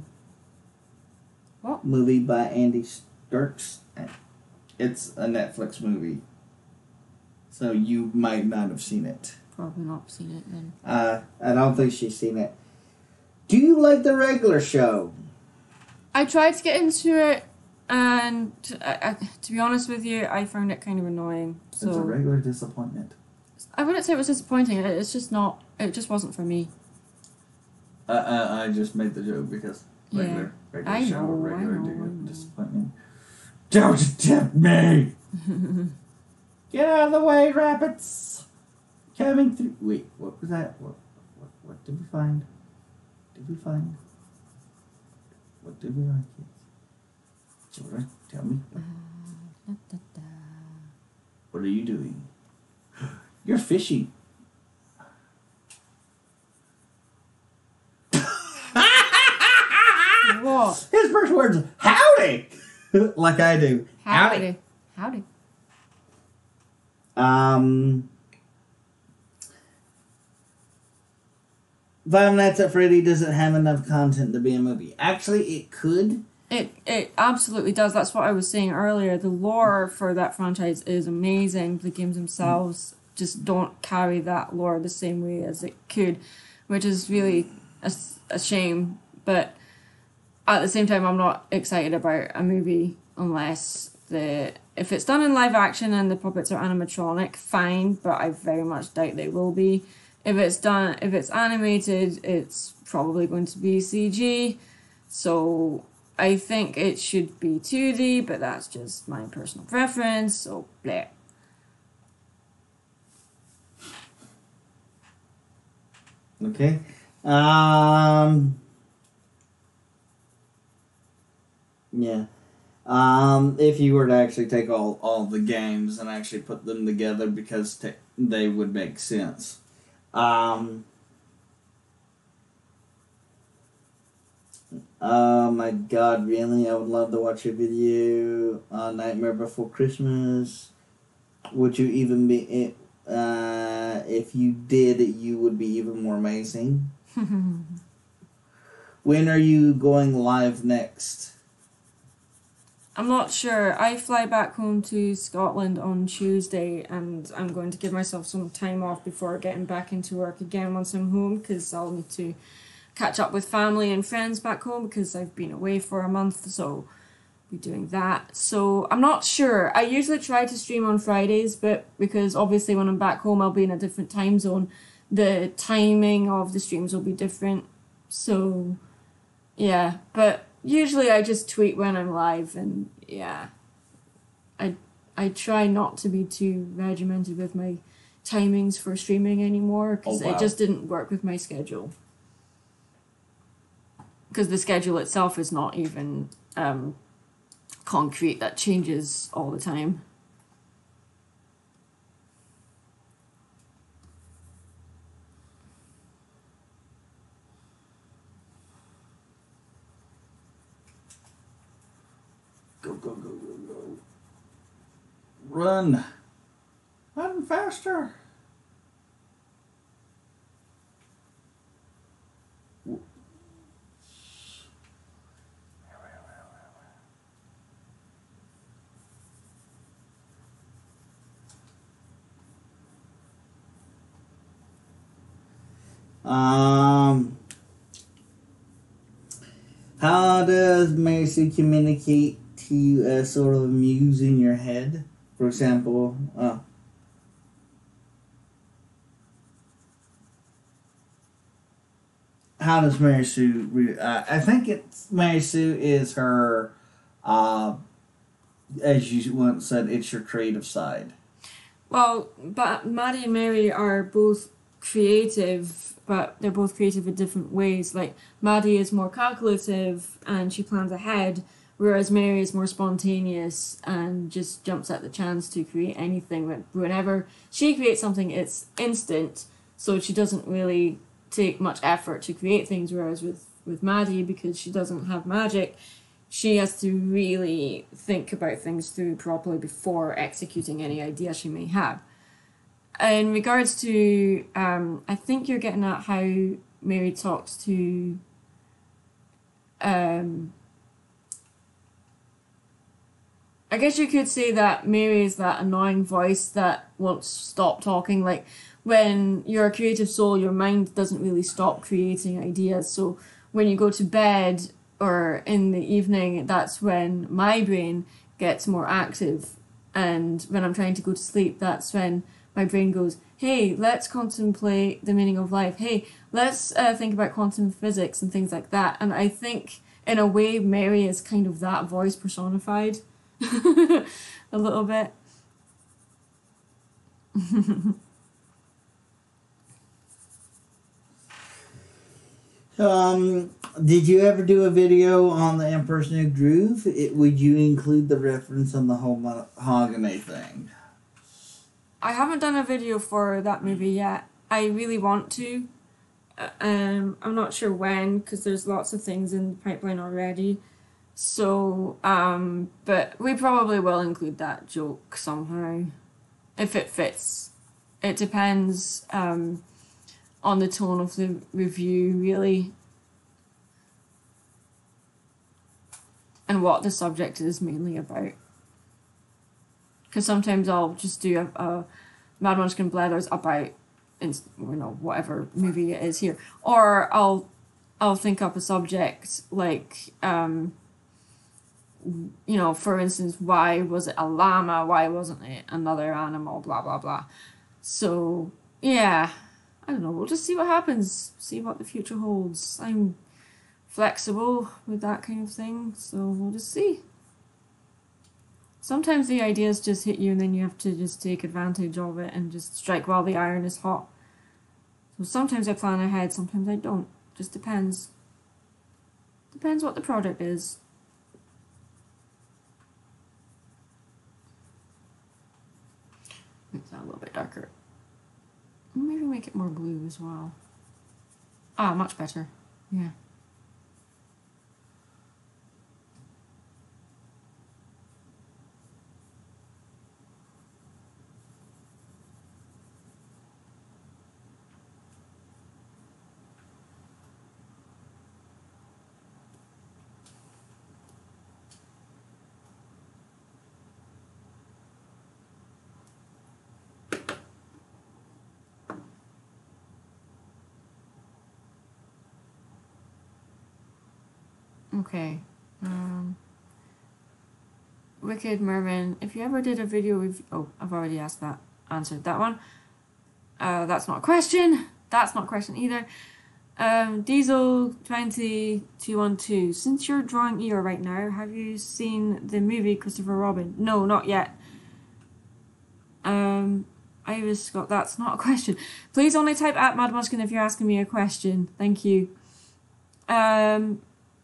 What? Movie by Andy Sturks. It's a Netflix movie. So you might not have seen it. Probably not seen it then. I don't think she's seen it. Do you like the regular show? I tried to get into it, and to be honest with you, I found it kind of annoying. So It's a regular disappointment. I wouldn't say it was disappointing. It's just not. It just wasn't for me. I just made the joke because regular I show, know, regular I know. disappointment. Don't tempt me! Get out of the way, rabbits! Coming through. Wait, what was that? What did we find? What did we find? Children, tell me. What are you doing? You're fishing. What? His first words, howdy! Like I do. Howdy. Five Nights at Freddy doesn't have enough content to be a movie. Actually, it could. It absolutely does. That's what I was saying earlier. The lore for that franchise is amazing. The games themselves just don't carry that lore the same way as it could, which is really a shame. But at the same time, I'm not excited about a movie unless if it's done in live action and the puppets are animatronic, fine. But I very much doubt they will be. If it's animated, it's probably going to be CG. So I think it should be 2D, but that's just my personal preference, so bleh. Okay. Yeah. If you were to actually take all the games and actually put them together, because they would make sense. Oh my god, really? I would love to watch your video on Nightmare Before Christmas. Would you even be... if you did, you would be even more amazing. When are you going live next? I'm not sure. I fly back home to Scotland on Tuesday, and I'm going to give myself some time off before getting back into work again once I'm home, because I'll need to catch up with family and friends back home because I've been away for a month, so I'll be doing that. So I'm not sure. I usually try to stream on Fridays, but because obviously when I'm back home I'll be in a different time zone, the timing of the streams will be different. So yeah, but usually I just tweet when I'm live, and yeah, I try not to be too regimented with my timings for streaming anymore, because it just didn't work with my schedule. Because the schedule itself is not even concrete, that changes all the time. Go, go, go, go, go. Run. Run faster. How does Mercy communicate to you as sort of a muse in your head? For example, how does Mary Sue... I think Mary Sue is her, as you once said, it's your creative side. Well, but Maddie and Mary are both creative, but they're both creative in different ways. Like, Maddie is more calculative and she plans ahead, whereas Mary is more spontaneous and just jumps at the chance to create anything. Whenever she creates something, it's instant, so she doesn't really take much effort to create things, whereas with Maddie, because she doesn't have magic, she has to really think about things through properly before executing any idea she may have. In regards to, I think you're getting at how Mary talks to, I guess you could say that Mary is that annoying voice that won't stop talking. Like, when you're a creative soul, your mind doesn't really stop creating ideas. So when you go to bed or in the evening, that's when my brain gets more active. And when I'm trying to go to sleep, that's when my brain goes, hey, let's contemplate the meaning of life. Hey, let's think about quantum physics and things like that. And I think, in a way, Mary is kind of that voice personified. A little bit. Did you ever do a video on the Emperor's New Groove? Would you include the reference on the whole mahogany thing? I haven't done a video for that movie yet. I really want to. I'm not sure when, because there's lots of things in the pipeline already. So, but we probably will include that joke somehow, if it fits. It depends. on the tone of the review, really. And what the subject is mainly about. Because sometimes I'll just do a Mad Munchkin Blethers about, you know, whatever movie it is here. Or I'll think up a subject like, you know, for instance, why was it a llama? Why wasn't it another animal? Blah, blah, blah. So, yeah. I don't know. We'll just see what happens. See what the future holds. I'm flexible with that kind of thing, so we'll just see. Sometimes the ideas just hit you and then you have to just take advantage of it and just strike while the iron is hot. So sometimes I plan ahead, sometimes I don't. Just depends. Depends what the product is. Make that a little bit darker. Maybe make it more blue as well. Ah, much better. Yeah. Okay. Wicked Merman, if you ever did a video with... Oh, I've already answered that one. That's not a question. That's not a question either. Diesel20212, since you're drawing Eeyore right now, have you seen the movie Christopher Robin? No, not yet. Iris Scott, that's not a question. Please only type at Mad Munchkin if you're asking me a question. Thank you.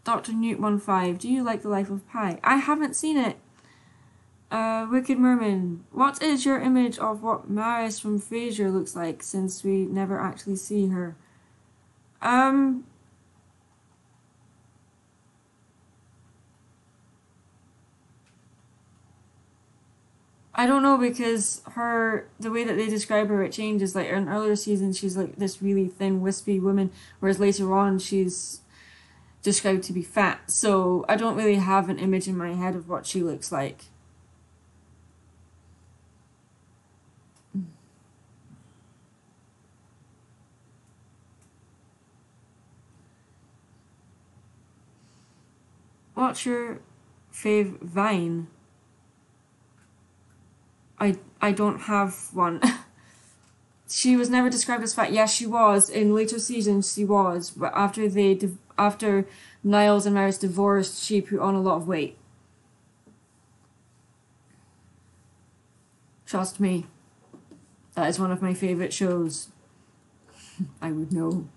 Dr. Newt15, do you like The Life of Pi? I haven't seen it. Wicked Merman, what is your image of what Maris from Frasier looks like, since we never actually see her? I don't know, because the way that they describe her, it changes. Like in earlier seasons, she's like this really thin, wispy woman, whereas later on, she's described to be fat. So I don't really have an image in my head of what she looks like. What's your fave Vine? I don't have one. She was never described as fat. Yes, she was. In later seasons, she was. But after Niles and Maris divorced, she put on a lot of weight. Trust me. That is one of my favourite shows. I would know.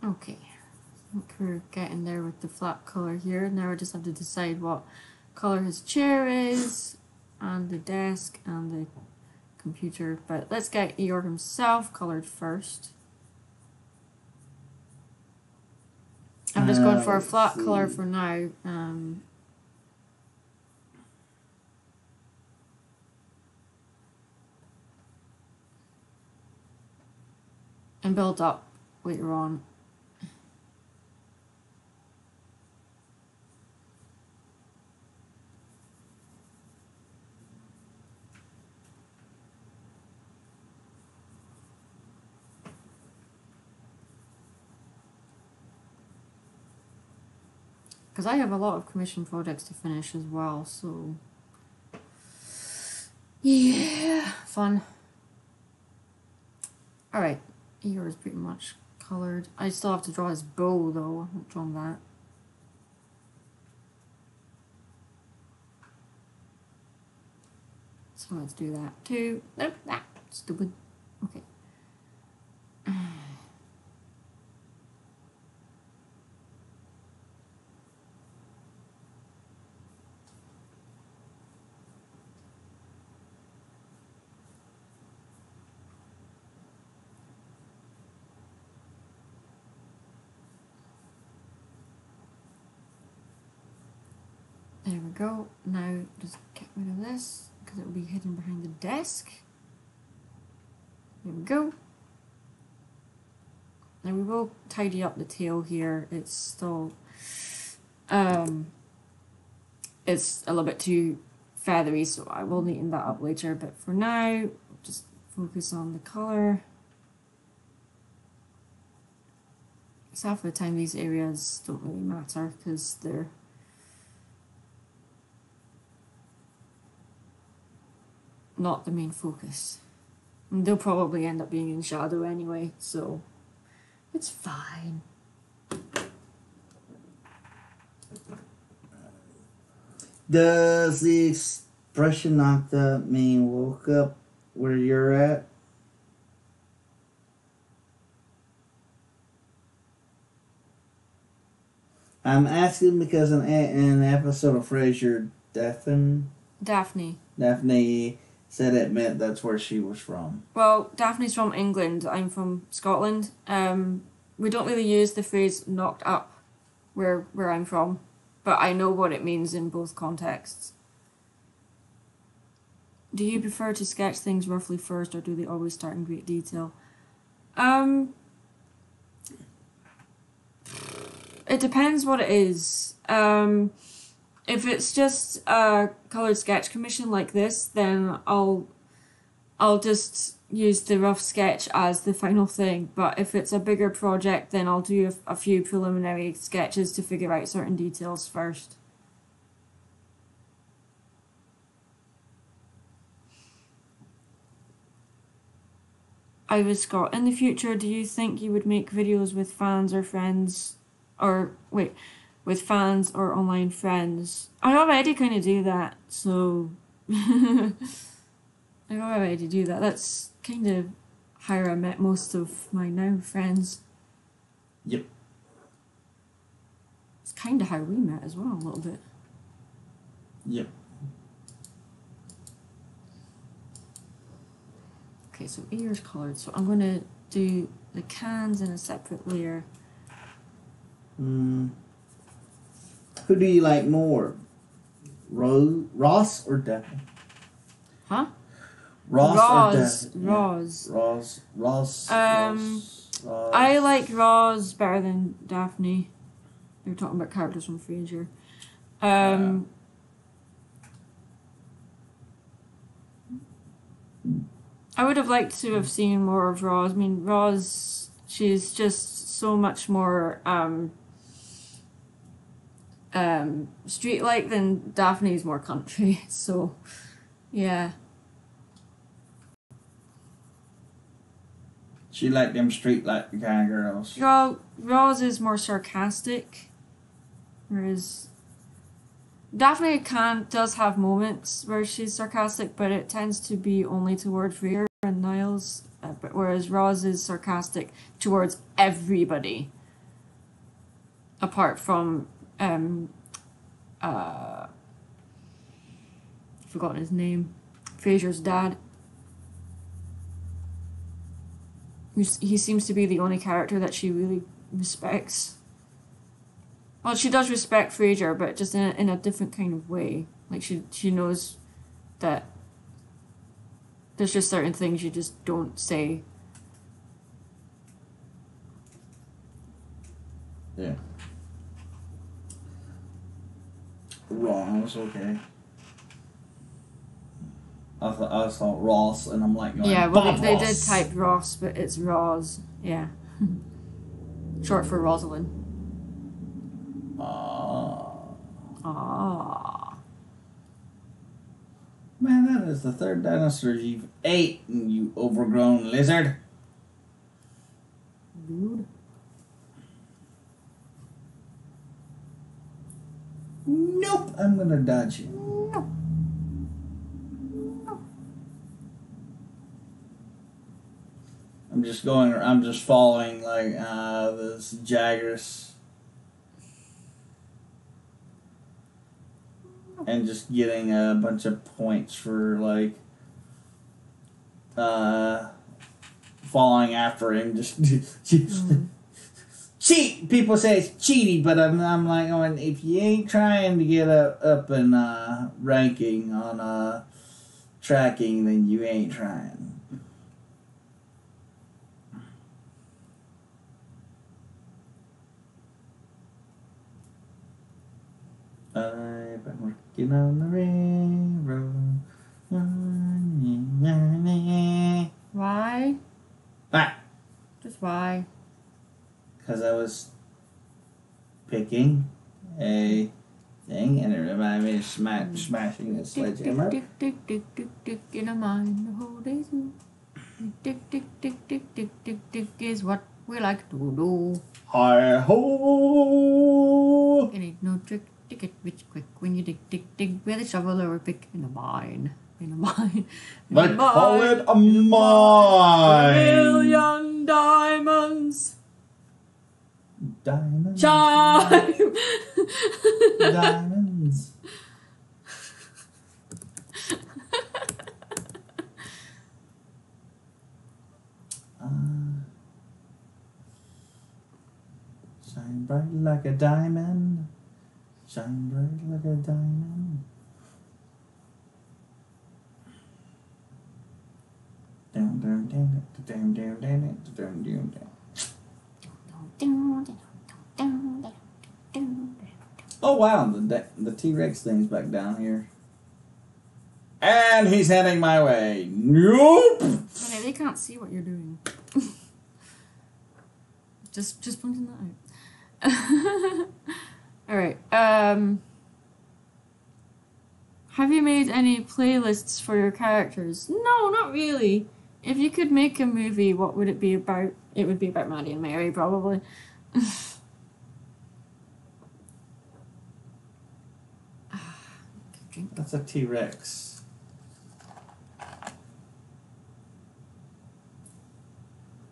Okay, I think we're getting there with the flat colour here. Now we just have to decide what colour his chair is, and the desk, and the computer. But let's get Eeyore himself coloured first. I'm just going for a flat colour for now. And build up later on. Because I have a lot of commission projects to finish as well, so yeah, fun. Alright, Eeyore is pretty much coloured. I still have to draw his bow though. I haven't drawn that. So let's do that too. Nope, that stupid. Okay. There we go. Now just get rid of this because it will be hidden behind the desk. There we go. Now we will tidy up the tail here. It's still it's a little bit too feathery, so I will neaten that up later, but for now just focus on the colour. So half of the time these areas don't really matter because they're not the main focus. And they'll probably end up being in shadow anyway, so it's fine. Does the expression not the mean woke up where you're at? I'm asking because in an episode of Frasier, Daphne said it meant that's where she was from. Well, Daphne's from England. I'm from Scotland. We don't really use the phrase knocked up where I'm from, but I know what it means in both contexts. Do you prefer to sketch things roughly first, or do they always start in great detail? It depends what it is. If it's just a coloured sketch commission like this, then I'll just use the rough sketch as the final thing. But if it's a bigger project, then I'll do a few preliminary sketches to figure out certain details first. I was Scott. In the future, do you think you would make videos with fans or friends? Or, wait, with fans or online friends? I already kind of do that, so... I already do that. That's kind of how I met most of my now friends. Yep. It's kind of how we met as well, a little bit. Yep. Okay, so Eeyore's coloured, so I'm going to do the cans in a separate layer. Who do you like more? Ross or Daphne? Huh? Ross. I like Roz better than Daphne. They're talking about characters from Frasier. I would have liked to have seen more of Roz. I mean, Roz, she's just so much more street-like than Daphne's more country. So, yeah. She like them street-like kind of girls. Well, Roz is more sarcastic, whereas Daphne does have moments where she's sarcastic, but it tends to be only toward Freya and Niles, whereas Roz is sarcastic towards everybody, apart from forgotten his name, Frasier's dad. He seems to be the only character that she really respects. Well, she does respect Frasier, but just in a different kind of way. Like, she knows that there's just certain things you just don't say. Yeah. Ross, okay. I thought Ross, and I'm like, yeah, well, they did type Ross, but it's Roz. Yeah. Short for Rosalind. Ah. Man, that is the third dinosaur you've ate, you overgrown lizard. Nope, I'm gonna dodge you. No. I'm just following like this Jagras and just getting a bunch of points for like following after him. Just cheat. People say it's cheaty, but I'm like going, if you ain't trying to get up in ranking on tracking, then you ain't trying. I've been working on the railroad. Why? Ah, Just why? because I was picking a thing, and it reminded me of smashing a sledgehammer. Tick, tick, tick, tick, tick, in a mine the whole day through. Tick, tick, tick, tick, tick, tick, tick is what we like to do. Hi ho! It ain't no trick to get rich quick when you dig, dig, dig with a shovel or a pick in a mine. In a mine. Let's call it a mine. Million diamonds. Diamonds. Chime. Diamonds. Shine bright like a diamond. Shine bright like a diamond. Down, down, down, down, down, down, down, down, down. Oh wow, the T-Rex thing's back down here. And he's heading my way. Nope! Okay, they can't see what you're doing. just pointing that out. Alright, have you made any playlists for your characters? No, not really. If you could make a movie, what would it be about? It would be about Maddie and Mary, probably. That's a T-Rex.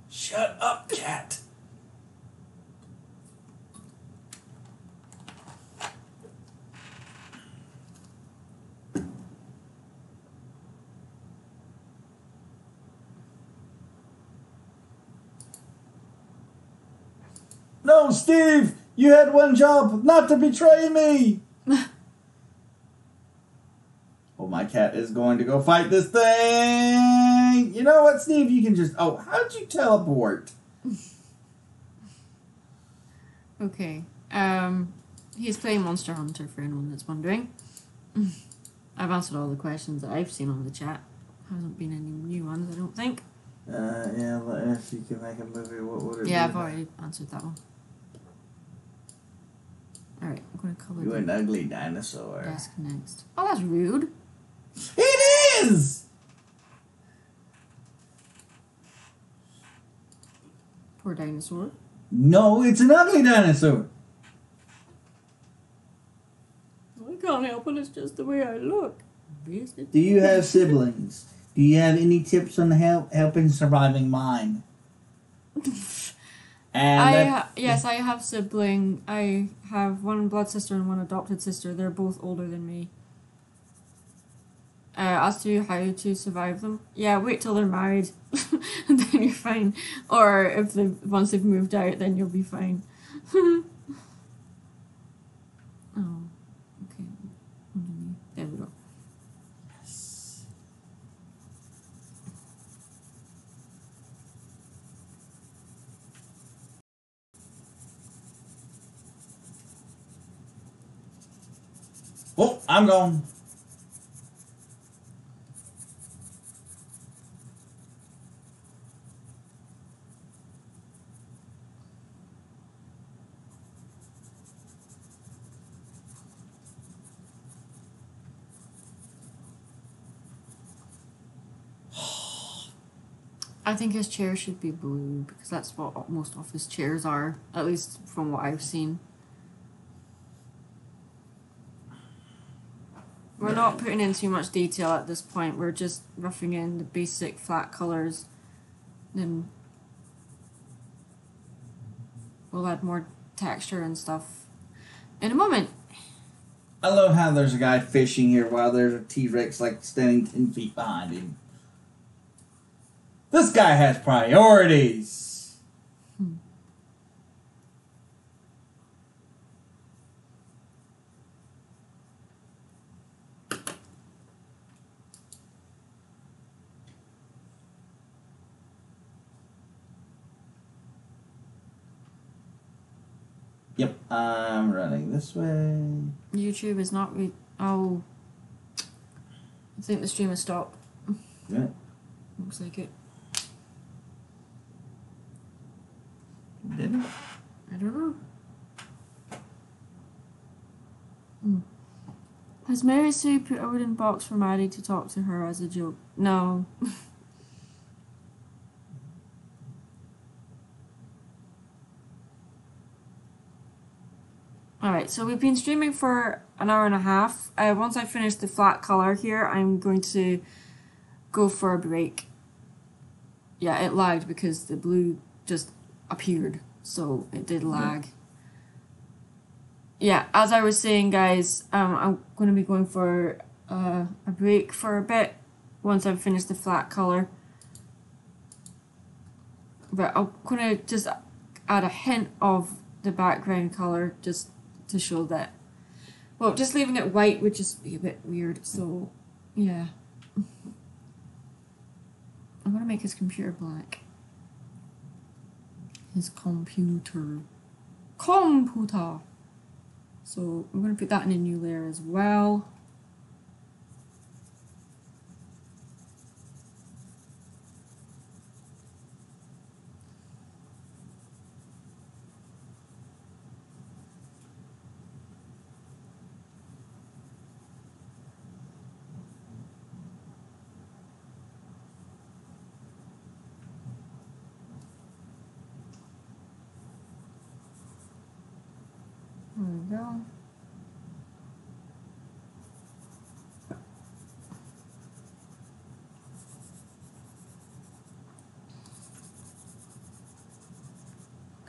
Shut up, cat. No, Steve! You had one job, not to betray me! Oh, my cat is going to go fight this thing! You know what, Steve? You can just... Oh, how'd you teleport? Okay. He's playing Monster Hunter for anyone that's wondering. I've answered all the questions that I've seen on the chat. Hasn't been any new ones, I don't think. Yeah, but if you could make a movie, what would it be? Yeah, I've already answered that one. Alright, I'm going to colour You an ugly dinosaur. desk next. Oh, that's rude. It is! Poor dinosaur. No, it's an ugly dinosaur. I can't help it, it's just the way I look. Do you have siblings? Do you have any tips on helping surviving mine? Yes, I have sibling. I have one blood sister and one adopted sister. They're both older than me. As to how to survive them, yeah, wait till they're married, and then you're fine. Or if once they've moved out, then you'll be fine. Oh, okay. There we go. Yes. Oh, I'm gone. I think his chair should be blue, because that's what most office chairs are, at least from what I've seen. We're not putting in too much detail at this point. We're just roughing in the basic flat colours. Then we'll add more texture and stuff in a moment. I love how there's a guy fishing here while there's a T-Rex like standing 10 feet behind him. This guy has priorities. Yep, I'm running this way. YouTube is not oh. I think the stream has stopped. Yeah. Looks like it. Did it? I don't know. Has Mary Sue put a wooden box for Maddie to talk to her as a joke? No. Alright, so we've been streaming for an hour and a half. Once I finish the flat colour here, I'm going to go for a break. Yeah, it lagged because the blue just appeared, so it did lag. Yeah, as I was saying, guys, I'm going to be going for a break for a bit once I've finished the flat colour. But I'm going to just add a hint of the background colour just to show that. Well, just leaving it white would just be a bit weird, so yeah. I'm going to make his computer black. His computer. Computer! So I'm going to put that in a new layer as well. There we go.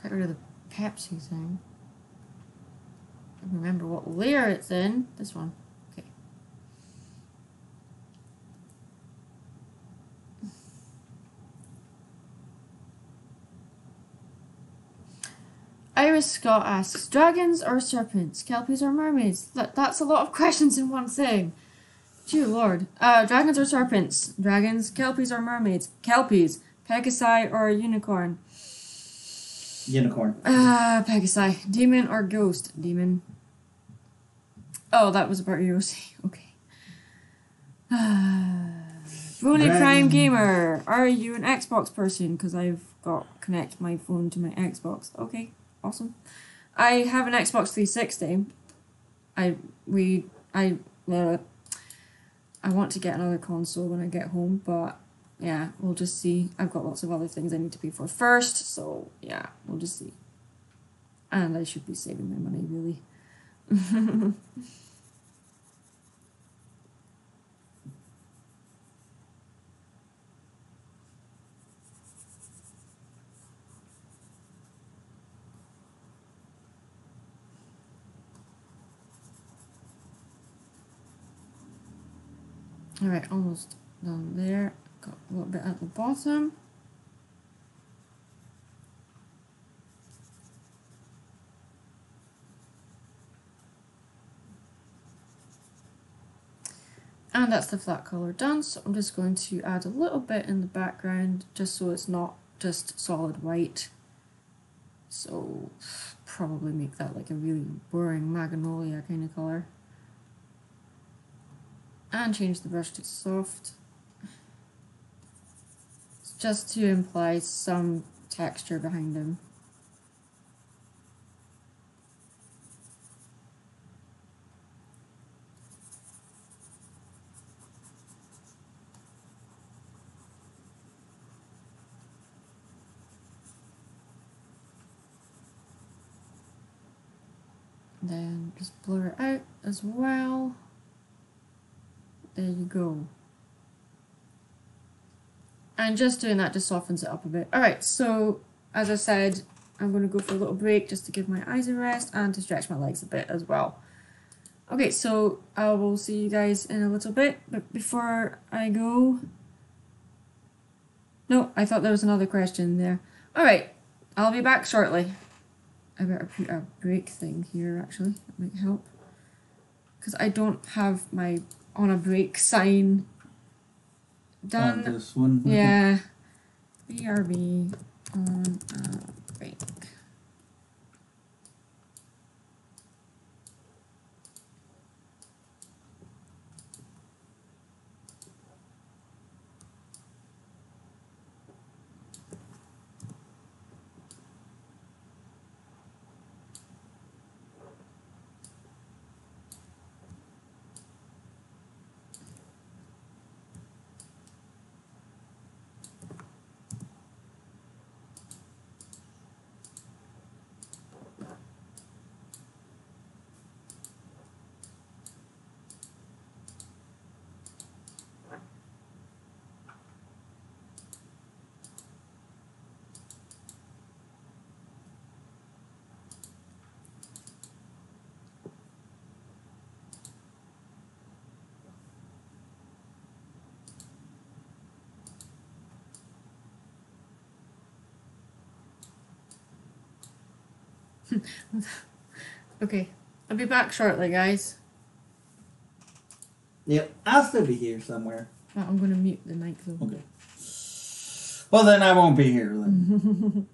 Get rid of the Pepsi thing. Remember what layer it's in. This one. Okay. Iris Scott asks, dragons or serpents? Kelpies or mermaids? That's a lot of questions in one thing. Dear Lord. Dragons or serpents? Dragons, kelpies or mermaids? Kelpies. Pegasi or unicorn? Unicorn. Pegasi. Demon or ghost? Demon. Oh, that was about Yossi. Okay. Boney Prime Gamer. Are you an Xbox person? Because I've got connect my phone to my Xbox. Okay, awesome. I have an Xbox 360. I want to get another console when I get home, but yeah, we'll just see. I've got lots of other things I need to pay for first, so yeah, we'll just see. And I should be saving my money, really. Alright, almost done there. Got a little bit at the bottom. And that's the flat colour done, so I'm just going to add a little bit in the background just so it's not just solid white. So probably make that like a really boring magnolia kind of colour. And change the brush to soft. It's just to imply some texture behind him. Then just blur it out as well. There you go. And just doing that just softens it up a bit. Alright, so as I said, I'm going to go for a little break just to give my eyes a rest and to stretch my legs a bit as well. Okay, so I will see you guys in a little bit, but before I go... No, I thought there was another question there. Alright, I'll be back shortly. I better put a break thing here actually, that might help. Because I don't have my on a break sign done. On this one? Yeah. BRB on a break. Okay, I'll be back shortly, guys. Yep, I'll still be here somewhere. Oh, I'm going to mute the mic though. Okay. Well, then I won't be here then.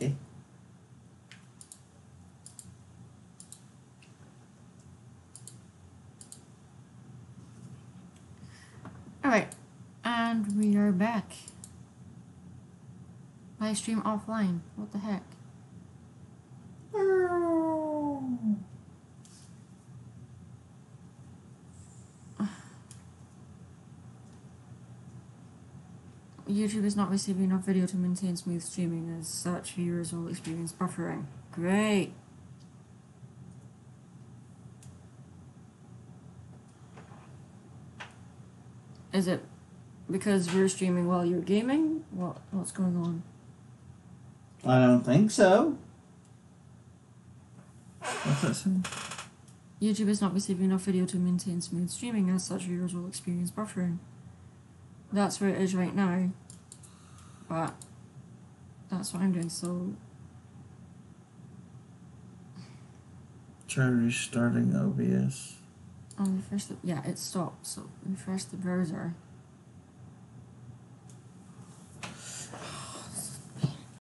Okay. Alright, and we are back. Live stream offline. What the heck? YouTube is not receiving enough video to maintain smooth streaming, as such viewers will experience buffering. Great! Is it because we're streaming while you're gaming? What's going on? I don't think so. What's that saying? YouTube is not receiving enough video to maintain smooth streaming, as such viewers will experience buffering. That's where it is right now. But that's what I'm doing, so... Try restarting OBS. I'll refresh the... Yeah, it stopped, so refresh the browser.